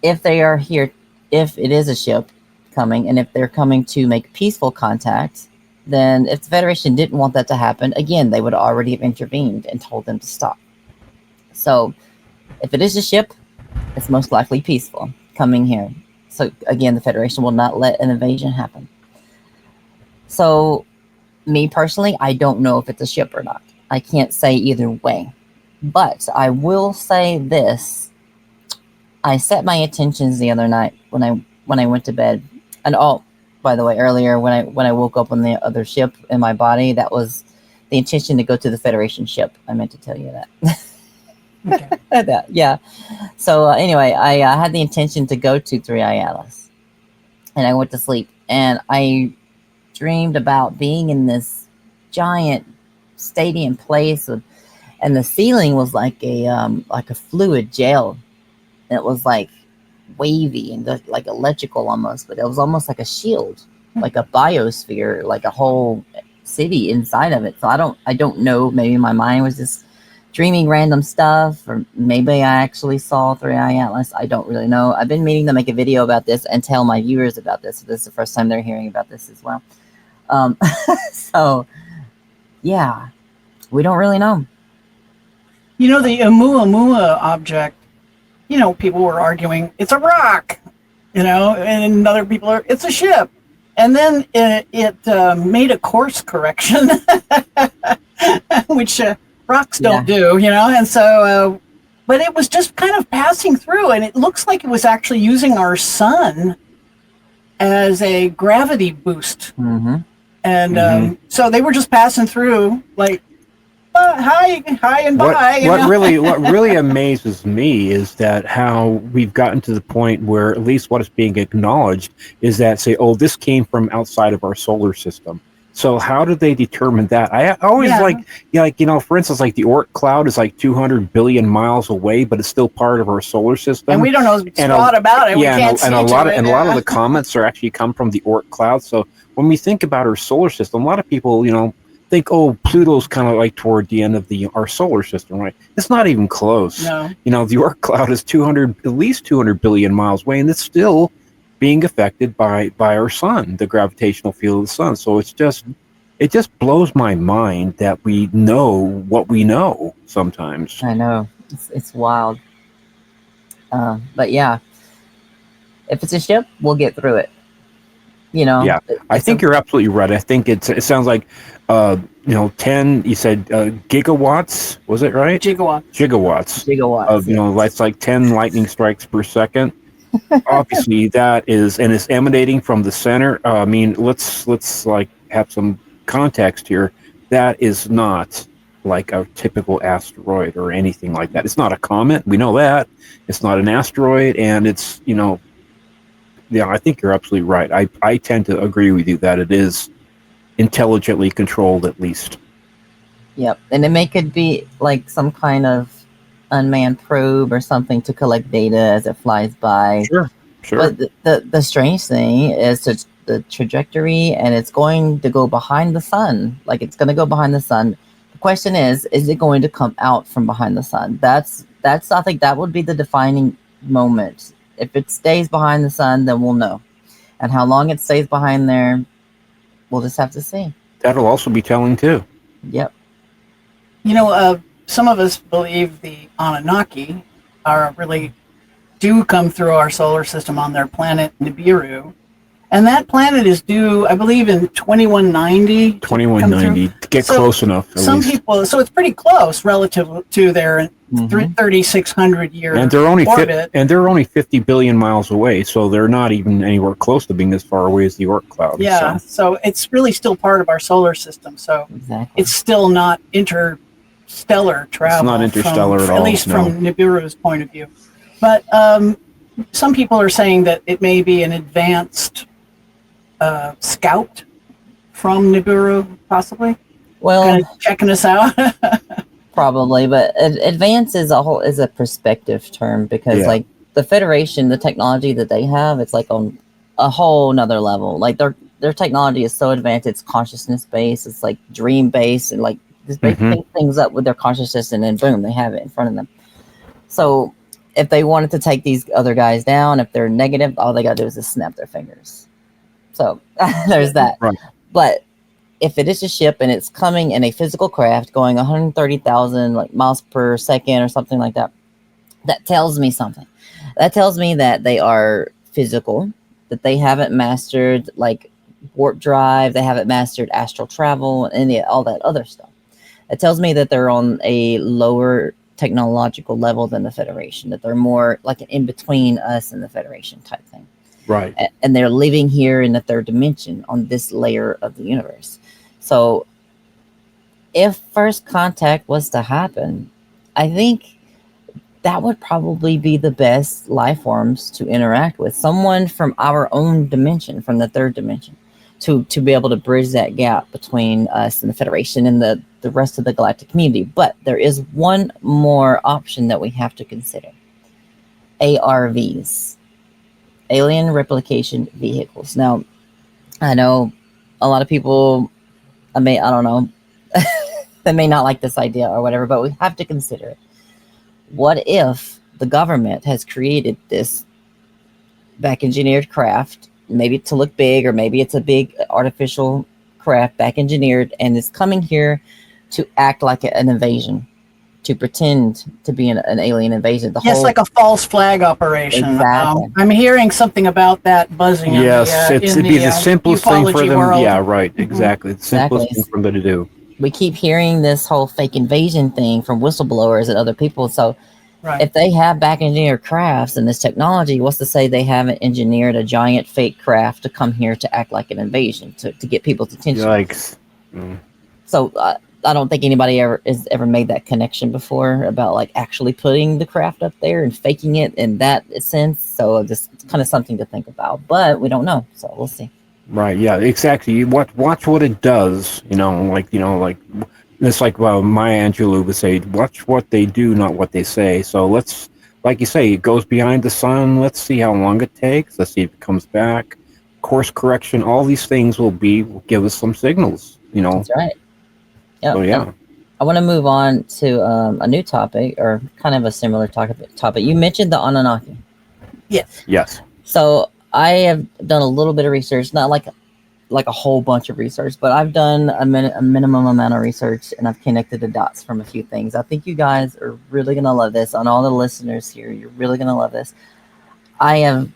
If they are here, if it is a ship coming, and if they're coming to make peaceful contact, then if the Federation didn't want that to happen, again, they would already have intervened and told them to stop. So if it is a ship, it's most likely peaceful coming here. So again, the Federation will not let an invasion happen. So me personally, I don't know if it's a ship or not. I can't say either way. But I will say this. I set my intentions the other night when I went to bed. And by the way, earlier when I woke up on the other ship in my body, that was the intention to go to the Federation ship. I meant to tell you that. Okay. Yeah. So anyway, I had the intention to go to 3i Atlas, and I went to sleep, and I dreamed about being in this giant stadium place and the ceiling was like a fluid gel. It was like wavy and like electrical almost, but it was almost like a shield, like a biosphere, like a whole city inside of it. So I don't know, maybe my mind was just dreaming random stuff, or maybe I actually saw 3i Atlas. I don't really know. I've been meaning to make a video about this and tell my viewers about this. So this is the first time they're hearing about this as well. So yeah, we don't really know. You know, the Oumuamua object, you know, people were arguing, it's a rock, you know, and other people are, it's a ship. And then it made a course correction, which rocks don't do, you know, and so, but it was just kind of passing through, and it looks like it was actually using our sun as a gravity boost. Mm-hmm. And so they were just passing through, like, hi and bye. What really amazes me is that how we've gotten to the point where at least what is being acknowledged is that say, oh, this came from outside of our solar system. So how do they determine that? I always like, you know, for instance, like the Oort cloud is like 200 billion miles away, but it's still part of our solar system. And we don't know squat about it. Yeah, we can't and a lot of the comments are actually come from the Oort cloud. So when we think about our solar system, a lot of people, you know, think, oh, Pluto's kind of like toward the end of our solar system, right? It's not even close. No. You know, the Oort cloud is at least 200 billion miles away, and it's still being affected by our sun, the gravitational field of the sun. So it just blows my mind that we know what we know sometimes. I know, it's wild. But yeah, if it's a ship, we'll get through it. You know. Yeah, I think you're absolutely right. I think it sounds like, you know, 10. You said gigawatts. Was it right? Gigawatts Of, you know, that's like 10 lightning strikes per second. Obviously, that is, and it's emanating from the center. I mean, let's like have some context here. That is not like a typical asteroid or anything like that. It's not a comet. We know that. It's not an asteroid, and it's, you know, yeah, I think you're absolutely right. I tend to agree with you that it is intelligently controlled, at least. Yep, and it could be like some kind of unmanned probe or something to collect data as it flies by. Sure. But the strange thing is the trajectory, and it's going to go behind the sun. Like, it's going to go behind the sun. The question is it going to come out from behind the sun? That's I think that would be the defining moment. If it stays behind the sun, then we'll know. And how long it stays behind there, we'll just have to see. That'll also be telling too. Yep. You know, some of us believe the Anunnaki do come through our solar system on their planet Nibiru. And that planet is due, I believe, in 2190. 2190. Get close enough. Some people, so it's pretty close relative to their 3,600 year and they're only orbit. And they're only 50 billion miles away, so they're not even anywhere close to being as far away as the Oort cloud. Yeah, so it's really still part of our solar system. So it's still not interstellar travel. It's not interstellar at all. At least from Nibiru's point of view. But some people are saying that it may be an advanced scout from Nibiru, possibly. Well, kind of checking us out. Probably, but advance is a perspective term, because like the Federation, the technology that they have, it's like on a whole nother level. Like their technology is so advanced, it's consciousness based, it's like dream based, and like just they think things up with their consciousness, and then boom, they have it in front of them. So if they wanted to take these other guys down, if they're negative, all they gotta do is just snap their fingers. So there's that. Right. But if it is a ship and it's coming in a physical craft going 130,000 like miles per second or something like that, that tells me something. That tells me that they are physical, that they haven't mastered like warp drive, they haven't mastered astral travel, and all that other stuff. It tells me that they're on a lower technological level than the Federation, that they're more like an in-between us and the Federation type thing. Right. And they're living here in the third dimension on this layer of the universe. So if first contact was to happen, I think that would probably be the best life forms to interact with. Someone from our own dimension, from the third dimension, to be able to bridge that gap between us and the Federation and the rest of the galactic community. But there is one more option that we have to consider. ARVs, alien replication vehicles. Now, I know a lot of people, I don't know, they may not like this idea or whatever, but we have to consider it. What if the government has created this back engineered craft, maybe to look big, or maybe it's a big artificial craft back engineered, and it's coming here to act like an invasion, to pretend to be an alien invasion. Like a false flag operation. Exactly. I'm hearing something about that buzzing. Yes, it'd be the simplest thing for them. World. Yeah, right. Exactly. The simplest thing for them to do. We keep hearing this whole fake invasion thing from whistleblowers and other people. So if they have back engineered crafts and this technology, what's to say they haven't engineered a giant fake craft to come here to act like an invasion, to get people's attention? Yikes. So I don't think anybody has ever made that connection before about like actually putting the craft up there and faking it in that sense. So just kind of something to think about, but we don't know. So we'll see. Right. Yeah, exactly. You watch what it does, like it's like Maya Angelou would say, watch what they do, not what they say. So let's, like you say, it goes behind the sun. Let's see how long it takes. Let's see if it comes back. Course correction, all these things will give us some signals, That's right. Yep. So, yeah. I want to move on to a new topic, or kind of a similar topic. You mentioned the Anunnaki. Yes. So I have done a little bit of research, not like a whole bunch of research, but I've done a minimum amount of research, and I've connected the dots from a few things. I think you guys are really going to love this. On all the listeners here, you're really going to love this. I have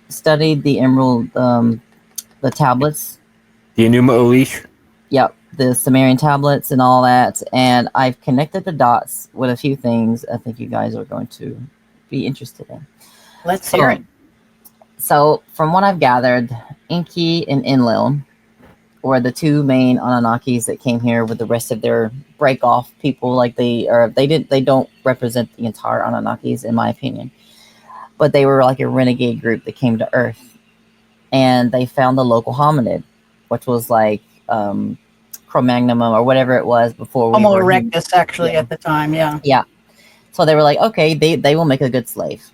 studied the Emerald, the tablets. The Enuma Elish? Yep, the Sumerian tablets and all that, and I've connected the dots with a few things I think you guys are going to be interested in. Let's hear it. So, from what I've gathered, Enki and Enlil were the two main Anunnakis that came here with the rest of their break-off people. Like they don't represent the entire Anunnakis, in my opinion, but they were like a renegade group that came to Earth, and they found the local hominid, which was like Cro-Magnon or whatever it was before. Homo erectus, actually, at the time. Yeah. So they were like, okay, they will make a good slave.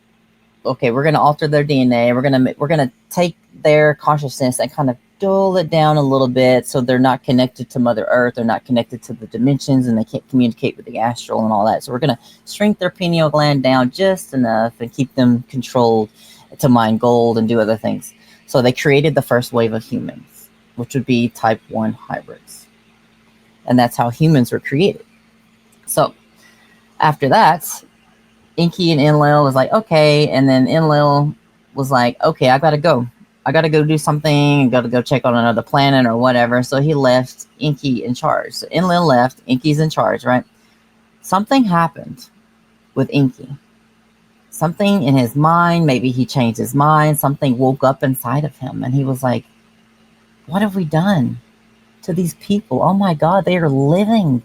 Okay, we're going to alter their DNA. We're going to take their consciousness and kind of dull it down a little bit, so they're not connected to Mother Earth. They're not connected to the dimensions, and they can't communicate with the astral and all that. So we're going to shrink their pineal gland down just enough and keep them controlled to mine gold and do other things. So they created the first wave of humans, which would be type 1 hybrids. And that's how humans were created. So after that, Enki and Enlil was like, okay. And then Enlil was like, okay, I got to go do something. I got to go check on another planet or whatever. So he left Enki in charge. So Enlil left. Enki's in charge, right? Something happened with Enki. Something in his mind. Maybe he changed his mind. Something woke up inside of him. And he was like, what have we done to these people? Oh my God, they are living.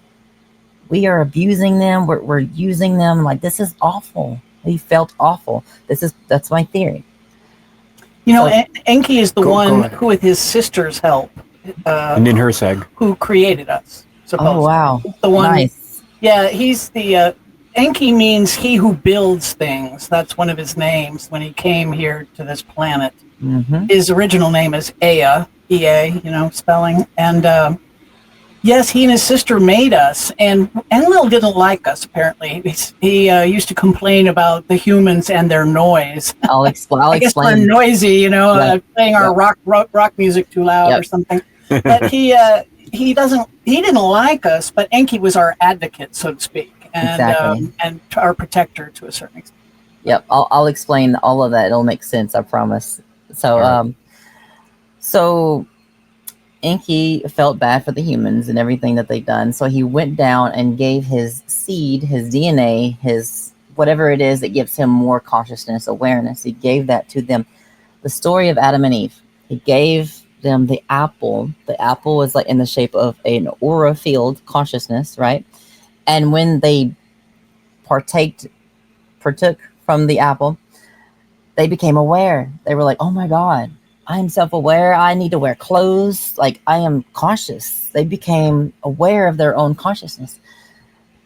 We are abusing them. We're using them. Like, this is awful. He felt awful. That's my theory. Enki is the one who, with his sister's help, and in her seg, who created us. Supposedly. Oh wow, the one. Nice. Yeah, he's the Enki means he who builds things. That's one of his names when he came here to this planet. Mm-hmm. His original name is Ea, E-A, spelling, and. Yes, he and his sister made us, and Enlil didn't like us, apparently. He used to complain about the humans and their noise. I'll explain. I guess we're noisy, playing our rock music too loud or something. But he didn't like us, but Enki was our advocate, so to speak, and and our protector to a certain extent. Yep, I'll explain all of that. It'll make sense, I promise. So, so Enki felt bad for the humans and everything that they've done. So he went down and gave his seed, his DNA, his whatever it is that gives him more consciousness, awareness. He gave that to them. The story of Adam and Eve. He gave them the apple. The apple was like in the shape of an aura field consciousness, right? And when they partook from the apple, they became aware. They were like, oh my God, I am self-aware. I need to wear clothes. Like, I am conscious. They became aware of their own consciousness.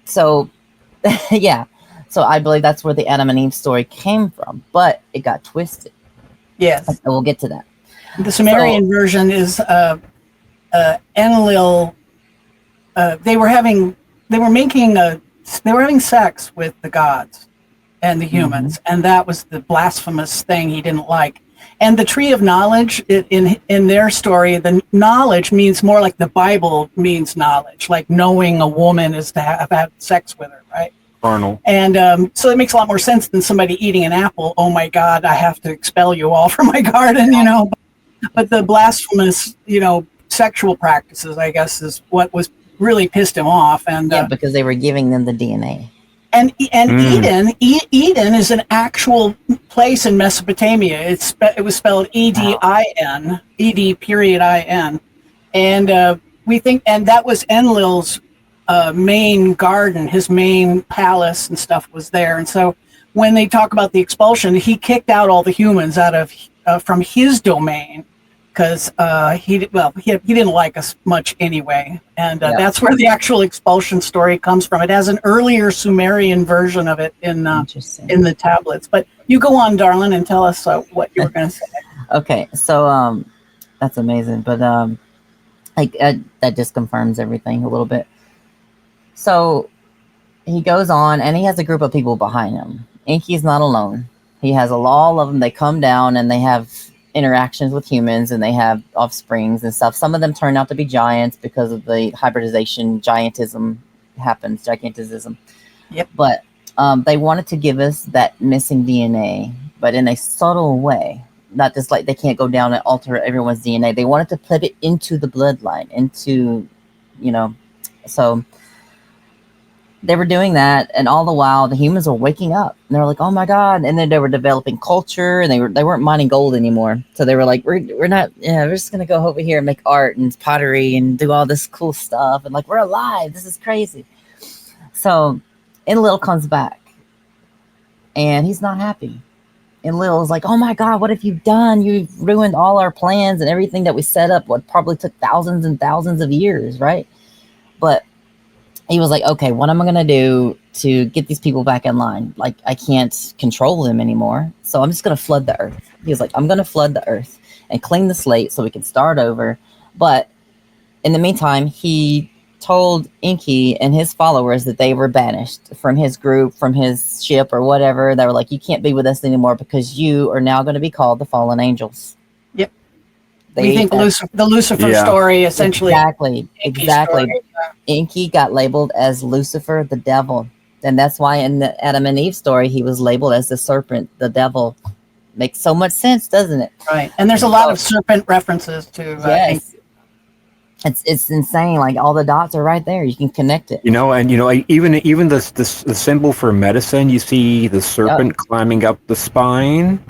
So, yeah. So I believe that's where the Adam and Eve story came from, but it got twisted. Yes. And we'll get to that. The Sumerian version is Enlil. They were having sex with the gods and the humans, and that was the blasphemous thing he didn't like. And the tree of knowledge, in their story, the knowledge means more like the Bible means knowledge, like knowing a woman is to have had sex with her, right? Carnal. And so it makes a lot more sense than somebody eating an apple. Oh my God, I have to expel you all from my garden, you know. But the blasphemous, you know, sexual practices, I guess, is what was really pissed him off. And yeah, because they were giving them the DNA. And Eden is an actual place in Mesopotamia. It was spelled Edin, Ed.in, and we think, and that was Enlil's main garden, his main palace and stuff was there. And so when they talk about the expulsion, he kicked out all the humans out of from his domain because he didn't like us much anyway. And that's where the actual expulsion story comes from. It has an earlier Sumerian version of it in the tablets. But you go on, darling, and tell us what you were going to say. Okay, so that's amazing. But that just confirms everything a little bit. So he goes on, and he has a group of people behind him. Enki's not alone. He has all of them. They come down, and they have interactions with humans, and they have offsprings and stuff. Some of them turn out to be giants because of the hybridization. Gigantism happens. Yep. But they wanted to give us that missing DNA, but in a subtle way. Not just like they can't go down and alter everyone's DNA. They wanted to put it into the bloodline, so they were doing that, and all the while the humans were waking up, and they were like, "Oh my God!" And then they were developing culture, and they weren't mining gold anymore. So they were like, "We're not, we're just gonna go over here and make art and pottery and do all this cool stuff, and like we're alive. This is crazy." So Enlil comes back, and he's not happy. Enlil's like, "Oh my God, what have you done? You've ruined all our plans and everything that we set up. What probably took thousands and thousands of years, right?" But he was like, okay, what am I going to do to get these people back in line? Like, I can't control them anymore. So I'm just going to flood the earth. He was like, I'm going to flood the earth and clean the slate so we can start over. But in the meantime, he told Enki and his followers that they were banished from his group, from his ship or whatever. They were like, you can't be with us anymore because you are now going to be called the fallen angels. Yep. We think the Lucifer story essentially. Exactly. Enki got labeled as Lucifer, the devil. And that's why in the Adam and Eve story, he was labeled as the serpent, the devil. Makes so much sense, doesn't it? Right. And there's a lot of serpent references to yes. It's insane. Like all the dots are right there. You can connect it. Even the symbol for medicine, you see the serpent climbing up the spine.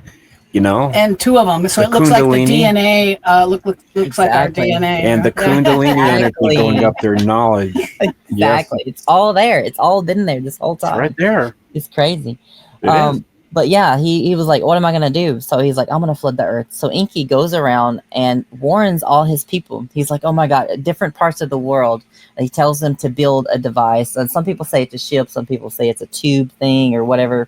And two of them, so it looks like the DNA. Looks like our DNA, and the Kundalini energy going up their knowledge. Exactly, yes. It's all there. It's all been there this whole time. It's right there. It's crazy. It is. But yeah, he was like, "What am I gonna do?" So he's like, "I'm gonna flood the earth." So Enki goes around and warns all his people. He's like, "Oh my God, different parts of the world." And he tells them to build a device. And some people say it's a ship. Some people say it's a tube thing or whatever.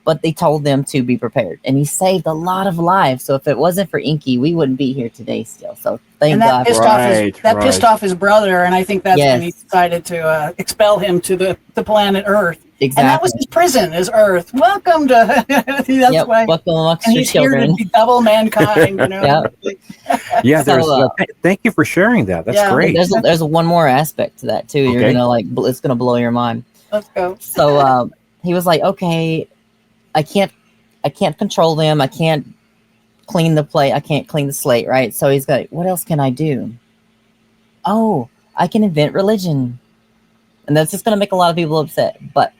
But they told them to be prepared, and he saved a lot of lives. So if it wasn't for Enki, we wouldn't be here today still. So thank God. That pissed off his brother, and I think that's when he decided to expel him to the planet Earth. Exactly. And that was his prison, is Earth. Welcome to. That's why. Welcome amongst and he's your children. Here to bedevil mankind. Yeah. Thank you for sharing that. That's great. There's one more aspect to that too. Okay. You're gonna it's gonna blow your mind. Let's go. So he was like, okay. I can't control them. I can't clean the plate. I can't clean the slate, right? So he's got, what else can I do? Oh, I can invent religion. And that's just going to make a lot of people upset. But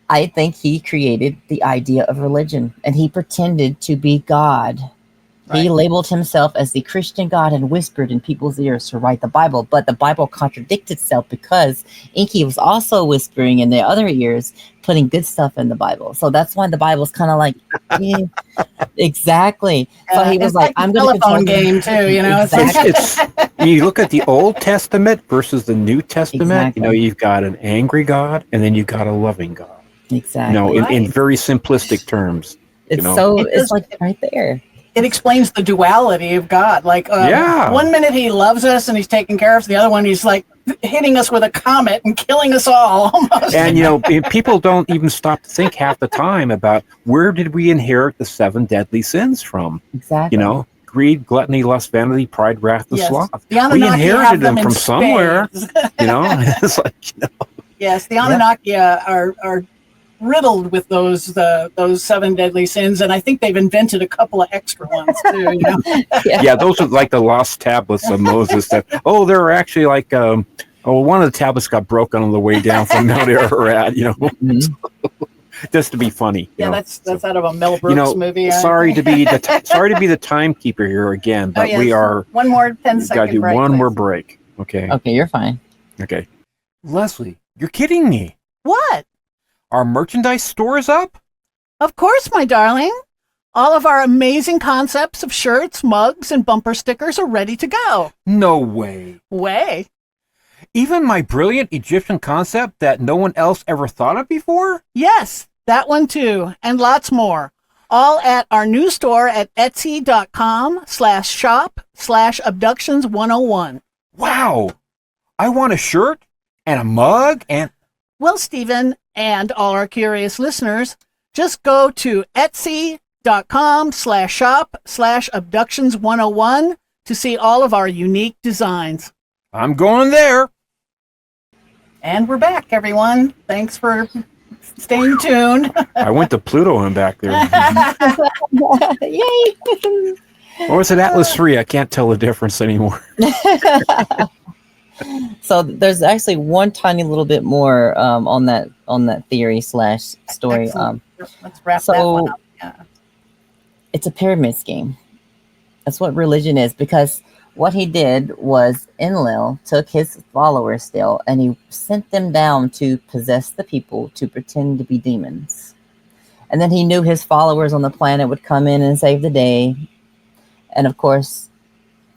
I think he created the idea of religion, and he pretended to be God. He labeled himself as the Christian God and whispered in people's ears to write the Bible, but the Bible contradicted itself because Inky was also whispering in their other ears, putting good stuff in the Bible. So that's why the Bible's kind of like, exactly. So he was like, I'm going to telephone game too, you know. Exactly. It's you look at the Old Testament versus the New Testament. Exactly. You know, you've got an angry God, and then you've got a loving God. Exactly. You know, in very simplistic terms. It's you know? so it's like right there. It explains the duality of God. Like, one minute he loves us and he's taking care of us, the other one he's like hitting us with a comet and killing us all almost. And you know, people don't even stop to think half the time about where did we inherit the 7 deadly sins from? Exactly. You know, greed, gluttony, lust, vanity, pride, wrath, and sloth. The We inherited them from somewhere. You know, it's like, you know. Yes, the Anunnaki are riddled with those 7 deadly sins, and I think they've invented a couple of extra ones too. You know? Yeah, those are like the lost tablets of Moses. That they're actually like one of the tablets got broken on the way down from Mount Ararat. You know, just to be funny. Yeah, know? that's out of a Mel Brooks movie. Sorry to be the timekeeper here again, but we are one more 10-second got to do break, one please. more break. Okay. Okay, you're fine. Okay. Leslie, you're kidding me. What? Our merchandise store is up? Of course, my darling. All of our amazing concepts of shirts, mugs, and bumper stickers are ready to go. No way. Way. Even my brilliant Egyptian concept that no one else ever thought of before? Yes, that one too, and lots more. All at our new store at etsy.com/shop/abductions101. Wow. I want a shirt and a mug and... Well, Stephen, and all our curious listeners, just go to etsy.com/shop/abductions101 to see all of our unique designs. I'm going there. And we're back, everyone. Thanks for staying tuned. I went to Pluto and back there. Yay! Or was it Atlas 3? I can't tell the difference anymore. So there's actually one tiny little bit more on that theory / story. Let's wrap that one up. Yeah. It's a pyramid scheme. That's what religion is, because what he did was Enlil took his followers still, and he sent them down to possess the people, to pretend to be demons. And then he knew his followers on the planet would come in and save the day. And of course,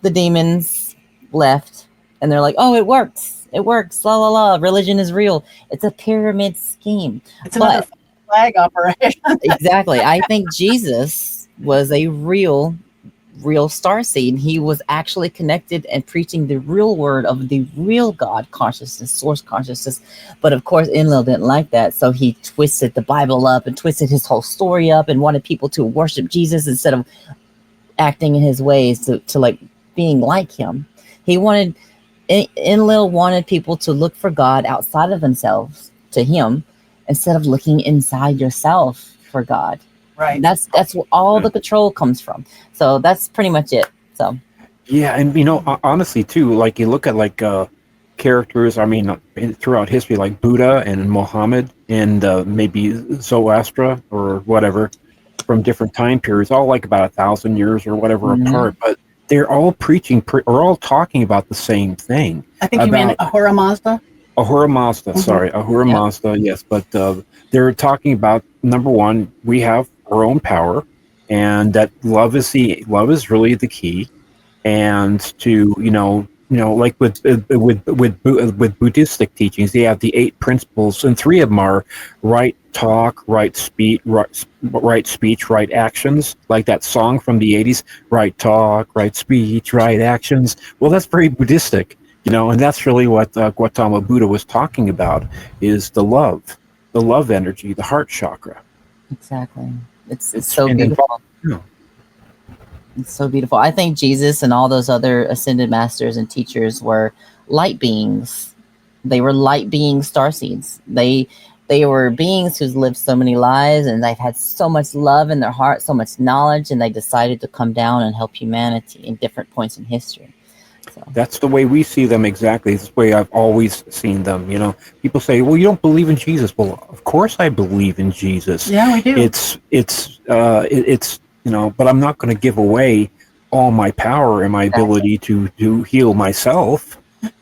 the demons left. And they're like, oh, it works. It works. La, la, la. Religion is real. It's a pyramid scheme. It's another flag operation. Exactly. I think Jesus was a real starseed. He was actually connected and preaching the real word of the real God consciousness, source consciousness. But of course, Enlil didn't like that. So he twisted the Bible up and twisted his whole story up and wanted people to worship Jesus instead of acting in his ways to like being like him. Enlil wanted people to look for God outside of themselves to him instead of looking inside yourself for God. Right. That's where all the control comes from. So that's pretty much it. So yeah, and you know, honestly too, like you look at like characters, I mean, throughout history, like Buddha and Muhammad and maybe Zoroaster or whatever, from different time periods, all like about 1,000 years or whatever apart, but they're all preaching or all talking about the same thing. I think you meant Ahura Mazda. Ahura Mazda, sorry, Ahura Mazda, yes. But they're talking about, number one, we have our own power, and that love is really the key. And to like with Buddhistic teachings, they have the 8 principles, and 3 of them are right talk, right speech, right actions. Like that song from the 80s, right talk, right speech, right actions. Well, that's very Buddhistic, and that's really what Gautama Buddha was talking about, is the love energy, the heart chakra. Exactly. It's so beautiful. It's so beautiful. I think Jesus and all those other ascended masters and teachers were light beings. They were light being starseeds. They were beings who's lived so many lives, and they've had so much love in their heart, so much knowledge, and they decided to come down and help humanity in different points in history. So. That's the way we see them exactly. It's the way I've always seen them. People say, well, you don't believe in Jesus. Well, of course I believe in Jesus. Yeah, we do. It's but I'm not going to give away all my power and my ability to heal myself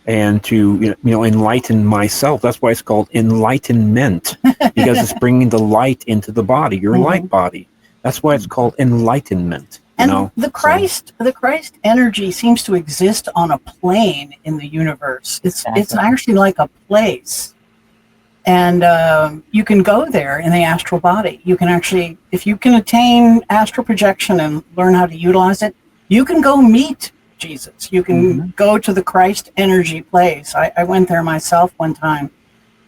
and to enlighten myself. That's why it's called enlightenment, because it's bringing the light into the body, your light body. That's why it's called enlightenment. And the Christ energy seems to exist on a plane in the universe. It's actually like a place. And you can go there in the astral body. You can actually, if you can attain astral projection and learn how to utilize it, you can go meet Jesus. You can go to the Christ energy place. I went there myself one time.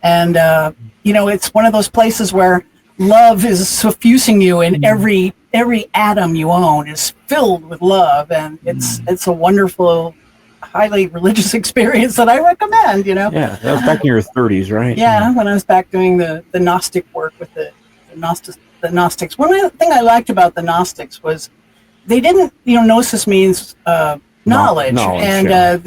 And, it's one of those places where love is suffusing you, and every atom you own is filled with love. And it's a wonderful, highly religious experience that I recommend, Yeah, that was back in your 30s, right? Yeah, when I was back doing the Gnostic work with the Gnostics. One thing I liked about the Gnostics was they didn't, gnosis means knowledge, and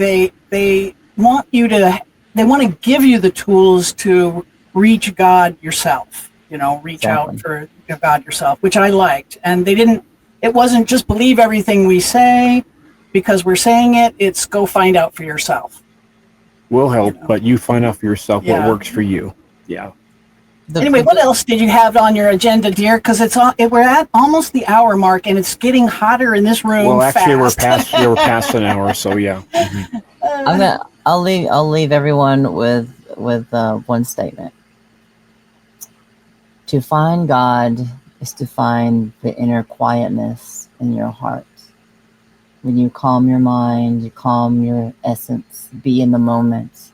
they want to give you the tools to reach God yourself, reach out for God yourself, which I liked. And it wasn't just believe everything we say because we're saying it, it's go find out for yourself. We'll help, but you find out for yourself what works for you. Yeah. Anyway, what else did you have on your agenda, dear? Because we're at almost the hour mark, and it's getting hotter in this room. Well, actually, fast. we're past an hour, so yeah. I'll leave everyone with one statement. To find God is to find the inner quietness in your heart. When you calm your mind, you calm your essence, be in the moment,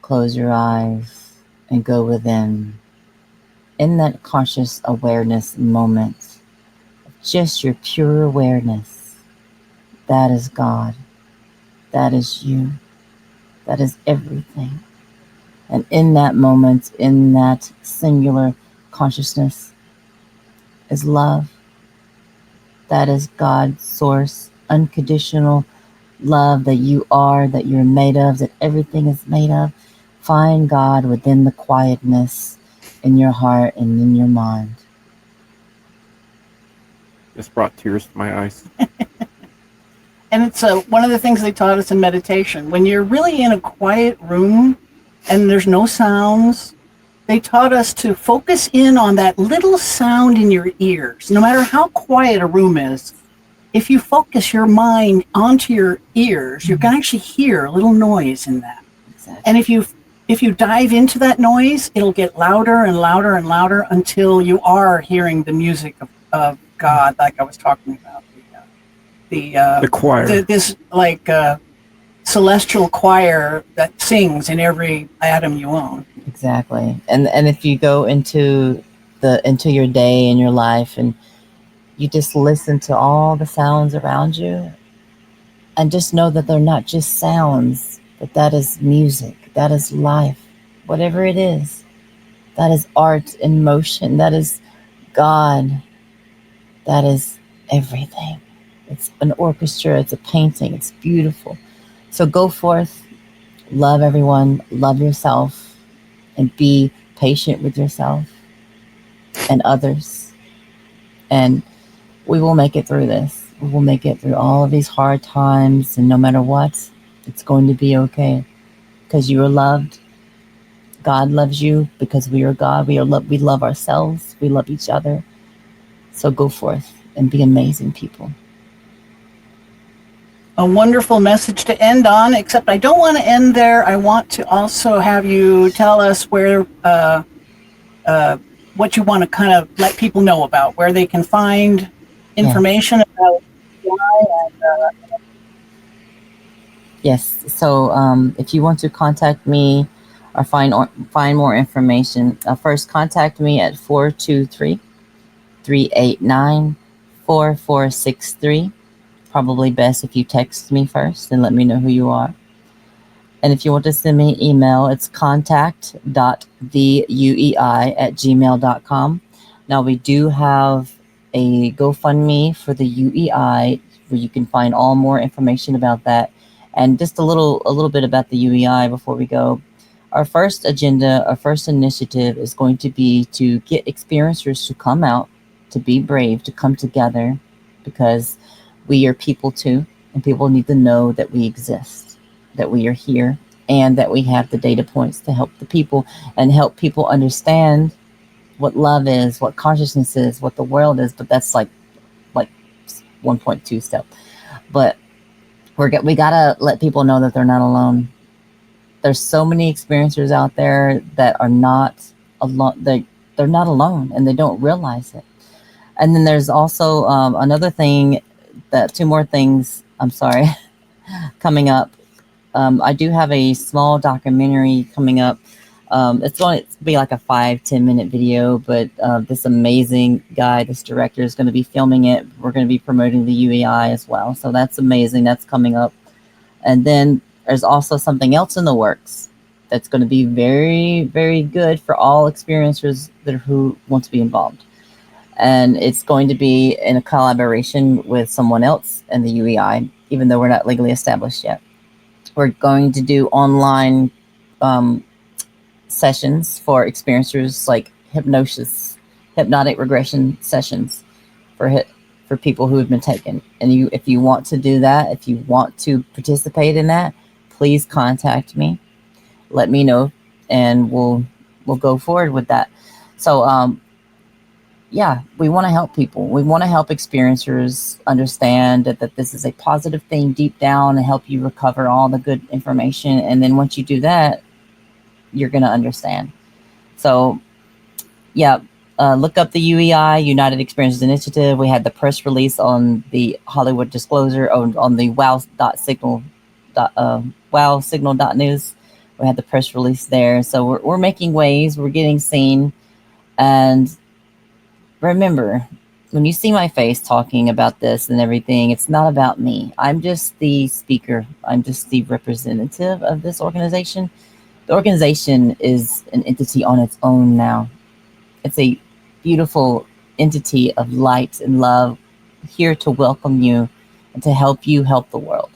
close your eyes and go within. In that conscious awareness moment, just your pure awareness, that is God, that is you, that is everything. And in that moment, in that singular consciousness is love. That is God's source, unconditional love that you are, that you're made of, that everything is made of. Find God within the quietness in your heart and in your mind. This brought tears to my eyes. And it's one of the things they taught us in meditation. When you're really in a quiet room and there's no sounds, they taught us to focus in on that little sound in your ears. No matter how quiet a room is, if you focus your mind onto your ears, you can actually hear a little noise in that. Exactly. And if you dive into that noise, it'll get louder and louder and louder until you are hearing the music of God, like I was talking about. The choir. This celestial choir that sings in every atom you own. Exactly. And if you go into your day and your life and you just listen to all the sounds around you and just know that they're not just sounds, but that is music, that is life, whatever it is, that is art in motion, that is God, that is everything. It's an orchestra, it's a painting, it's beautiful. So go forth, love everyone, love yourself, and be patient with yourself and others. And we will make it through this. We will make it through all of these hard times, and no matter what, it's going to be okay. Because you are loved. God loves you because we are God. We love ourselves. We love each other. So go forth and be amazing people. A wonderful message to end on, except I don't want to end there. I want to also have you tell us where, what you want to kind of let people know about, where they can find information about Yes. So if you want to contact me or find more information, first contact me at 423-389-4463. Probably best if you text me first and let me know who you are. And if you want to send me an email, it's contact.theuei@gmail.com. Now we do have a GoFundMe for the UEI where you can find all more information about that. And just a little bit about the UEI before we go. Our first agenda, our first initiative is going to be to get experiencers to come out, to be brave, to come together, because we are people too, and people need to know that we exist, that we are here, and that we have the data points to help the people and help people understand what love is, what consciousness is, what the world is. But that's like 1.2 step. But we gotta let people know that they're not alone. There's so many experiencers out there that are not alone. They're not alone, and they don't realize it. And then there's also another thing, that two more things. I'm sorry, coming up. I do have a small documentary coming up. It's going to be like a 5-10 minute video, but this amazing guy, this director, is going to be filming it. We're going to be promoting the UEI as well. So that's amazing. That's coming up. And then there's also something else in the works that's going to be very, very good for all experiencers who want to be involved. And it's going to be in a collaboration with someone else in the UEI, even though we're not legally established yet. We're going to do online sessions for experiencers, like hypnotic regression sessions for people who have been taken. And if you want to do that, if you want to participate in that, please contact me. Let me know, and we'll go forward with that. So yeah, we want to help people. We want to help experiencers understand that this is a positive thing deep down, and help you recover all the good information. And then once you do that, you're going to understand. So yeah, look up the UEI, United Experiences Initiative. We had the press release on the Hollywood Disclosure on the wowsignal.news. We had the press release there. So we're making waves. We're getting seen. And remember, when you see my face talking about this and everything, it's not about me. I'm just the speaker. I'm just the representative of this organization. The organization is an entity on its own now. It's a beautiful entity of light and love, here to welcome you and to help you help the world.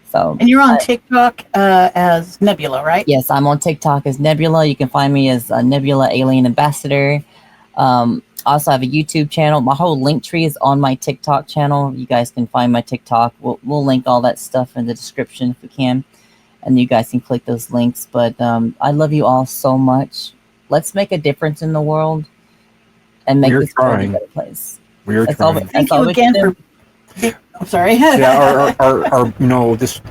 So, and you're on TikTok as Nebula, right? Yes, I'm on TikTok as Nebula. You can find me as Nebula Alien Ambassador. I also have a YouTube channel. My whole link tree is on my TikTok channel. You guys can find my TikTok. We'll link all that stuff in the description if we can. And you guys can click those links. But I love you all so much. Let's make a difference in the world and make this world a better place. We are trying. Thank you again for. I'm sorry. Yeah, our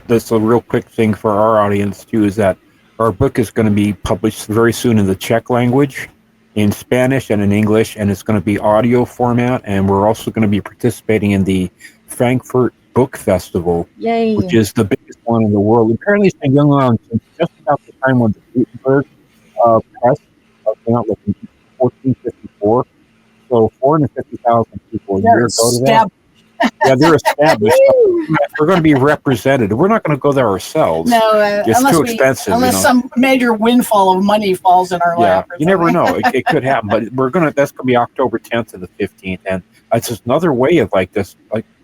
that's a real quick thing for our audience too, is that our book is going to be published very soon in the Czech language, in Spanish, and in English, and it's going to be audio format. And we're also going to be participating in the Frankfurt Book Festival, Yay. Which is the biggest one in the world. Apparently, it's been going on since just about the time when the Gutenberg press came out, like in 1454. So 450,000 people a year go to that. Yeah, they're established. We're going to be represented. We're not going to go there ourselves. No, it's too expensive. Unless some major windfall of money falls in our lap. You never know. It could happen, but that's going to be October 10th to the 15th, and it's just another way of like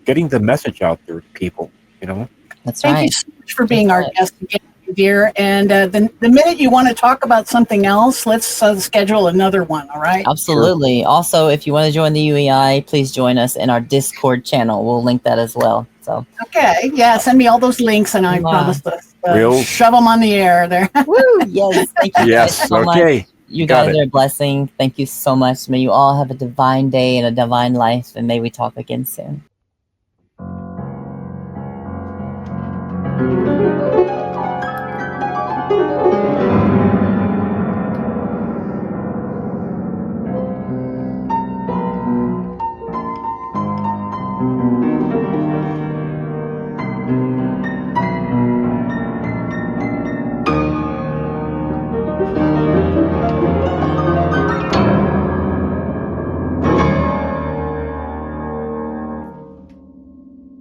getting the message out there to people. That's right. Thank you so much for being our guest again, dear. And the minute you want to talk about something else, let's schedule another one. All right. Absolutely. Sure. Also, if you want to join the UEI, please join us in our Discord channel. We'll link that as well. So. Okay. Yeah. Send me all those links, and I promise to shove them on the air there. Woo! Yes. Thank you. Yes. So okay. Much. You guys are a blessing. Thank you so much. May you all have a divine day and a divine life, and may we talk again soon.